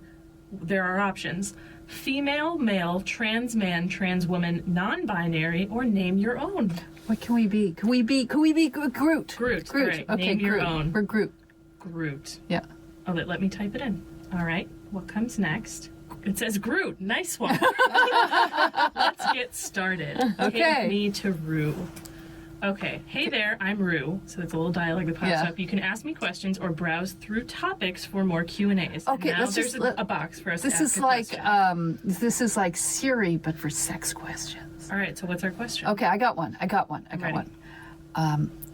There are options: female, male, trans man, trans woman, non-binary, or name your own. What can we be? Can we be Groot? Groot. Groot. All right, Okay, name your Groot. own. We're Groot. Groot. Yeah. Oh, let me type it in. All right, what comes next? It says Groot. Nice one. Let's get started. Okay. Take me to Roo. Okay. Hey there, I'm Roo. So it's a little dialogue that pops Yeah. up. You can ask me questions or browse through topics for more Q&As. Okay, Now let's there's just a box for us This to is ask a like question. this is like Siri, but for sex questions. All right, so what's our question? Okay, I got one. Ready.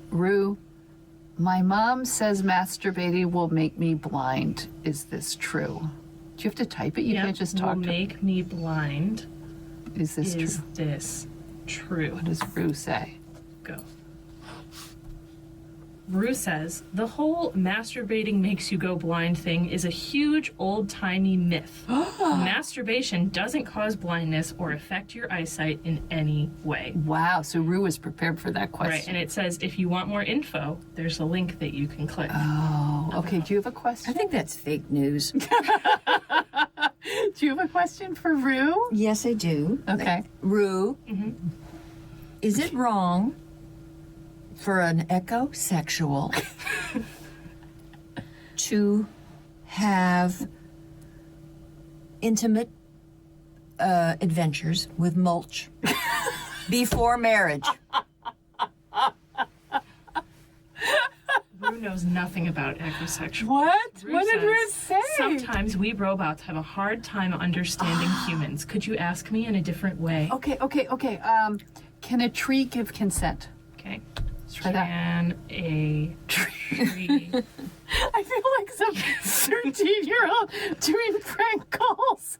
Roo, my mom says masturbating will make me blind. Is this true? Do you have to type it? You Yep, can't just will talk to make me blind. Is this Is true? this true? What does Roo say? Go. Rue says, the whole masturbating makes you go blind thing is a huge old-timey myth. Masturbation doesn't cause blindness or affect your eyesight in any way. Wow, so Roo is prepared for that question. Right, and it says if you want more info, there's a link that you can click. Oh, okay. Do you have a I question? think that's fake news. Do you have a question for Roo? Yes, I do. Okay. Rue, is it wrong for an ecosexual to have intimate adventures with mulch before marriage? Rue knows nothing about ecosexual. What? Rue What did says, Roo say? Sometimes we robots have a hard time understanding humans. Could you ask me in a different way? Okay. Can a tree give consent? Okay. Try that. Can a tree... I feel like some 13-year-old doing prank calls.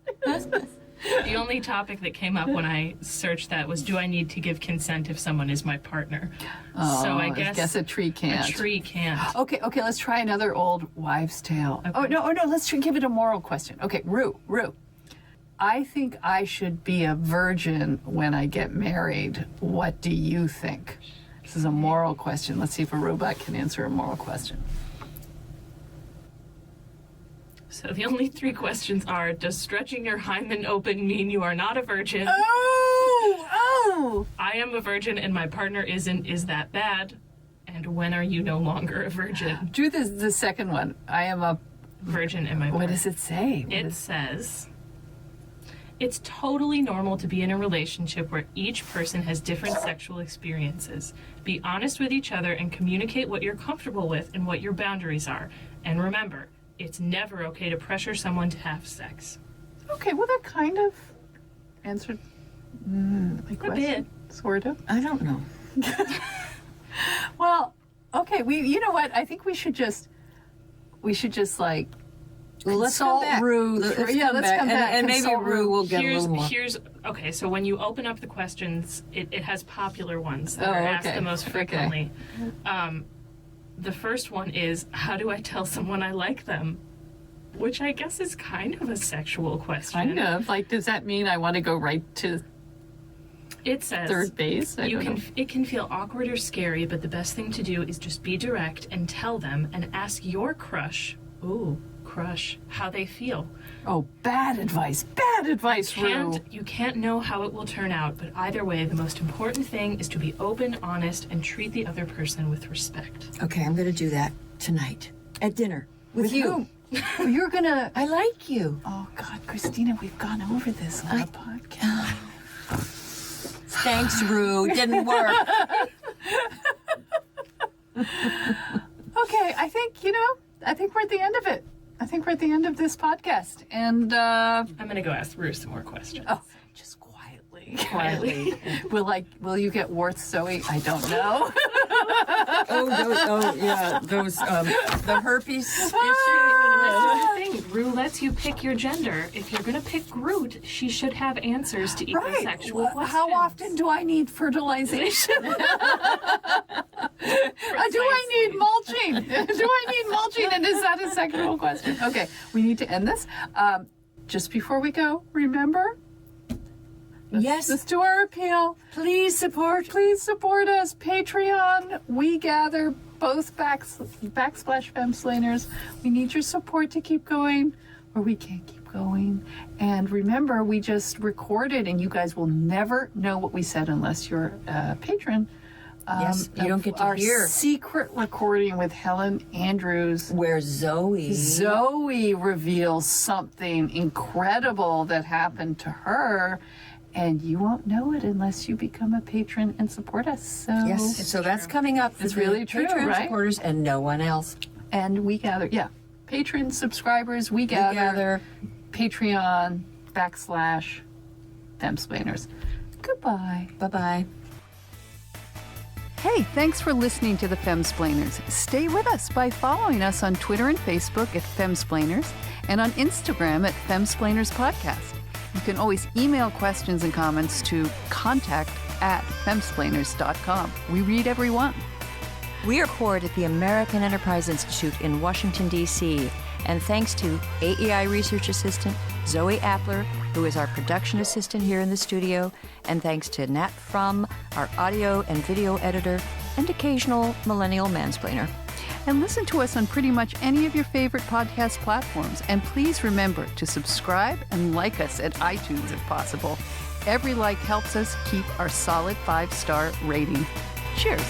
The only topic that came up when I searched that was, do I need to give consent if someone is my partner? So I guess a tree can't. A tree can't. Okay, let's try another old wives' tale. Okay. Oh, no, let's give it a moral question. Okay, Rue. I think I should be a virgin when I get married. What do you think? This is a moral question. Let's see if a robot can answer a moral question. So the only 3 questions are, does stretching your hymen open mean you are not a virgin? Oh! I am a virgin and my partner isn't. Is that bad? And when are you no longer a virgin? Do the second one. I am a Virgin and my partner. What does it say? It says, it's totally normal to be in a relationship where each person has different sexual experiences. Be honest with each other and communicate what you're comfortable with and what your boundaries are. And remember, it's never okay to pressure someone to have sex. Okay, well, that kind of answered my question. Sort of. I don't know. Well, okay, you know what? I think we should just like Let's come consult back. Rue. Let's let's come back. come back. And maybe Consult Rue will get a little more. Okay, so when you open up the questions, it has popular ones that are asked okay. the most frequently. The first one is, how do I tell someone I like them? Which I guess is kind of a sexual question. Kind of. Like, does that mean I want to go right to It says third base? I don't know. It can feel awkward or scary, but the best thing to do is just be direct and tell them and ask your crush, how they feel. Oh, bad advice, Rue. You can't know how it will turn out, but either way, the most important thing is to be open, honest, and treat the other person with respect. Okay, I'm going to do that tonight at dinner with you. Whom? You're gonna. I like you. Oh God, Christina, we've gone over this on the podcast. Thanks, Rue. Didn't work. Okay, I think we're at the end of it. I think we're at the end of this podcast, and I'm going to go ask Rue some more questions. oh, just quietly. Will you get warts, Zoe? I don't know. Those the herpes This is the thing. Rue lets you pick your gender. If you're going to pick Groot, she should have answers to equal sexual questions. How often do I need fertilization? Do I need mulching? And is that a sexual question? Okay, we need to end this. Just before we go, remember? Yes. Let's do our appeal. Please support. Please support us. Patreon. We gather both backslash Femsplainers. We need your support to keep going, or we can't keep going. And remember, we just recorded, and you guys will never know what we said unless you're a patron. Yes, you don't get to our hear. secret recording with Helen Andrews, Where Zoe reveals something incredible that happened to her, and you won't know it unless you become a patron and support us. So Yes, so that's coming up. It's for really the true, Patreon right? supporters and no one else. and we gather, patron subscribers, we gather. Patreon / Femsplainers. Goodbye. Bye-bye. Hey, thanks for listening to the Femsplainers. Stay with us by following us on Twitter and Facebook at Femsplainers and on Instagram at Femsplainers Podcast. You can always email questions and comments to contact@femsplainers.com. We read every one. We record at the American Enterprise Institute in Washington, D.C., and thanks to AEI Research Assistant Zoe Appler, who is our production assistant here in the studio, and thanks to Nat Frum, our audio and video editor, and occasional millennial mansplainer. And listen to us on pretty much any of your favorite podcast platforms. And please remember to subscribe and like us at iTunes if possible. Every like helps us keep our solid 5-star rating. Cheers.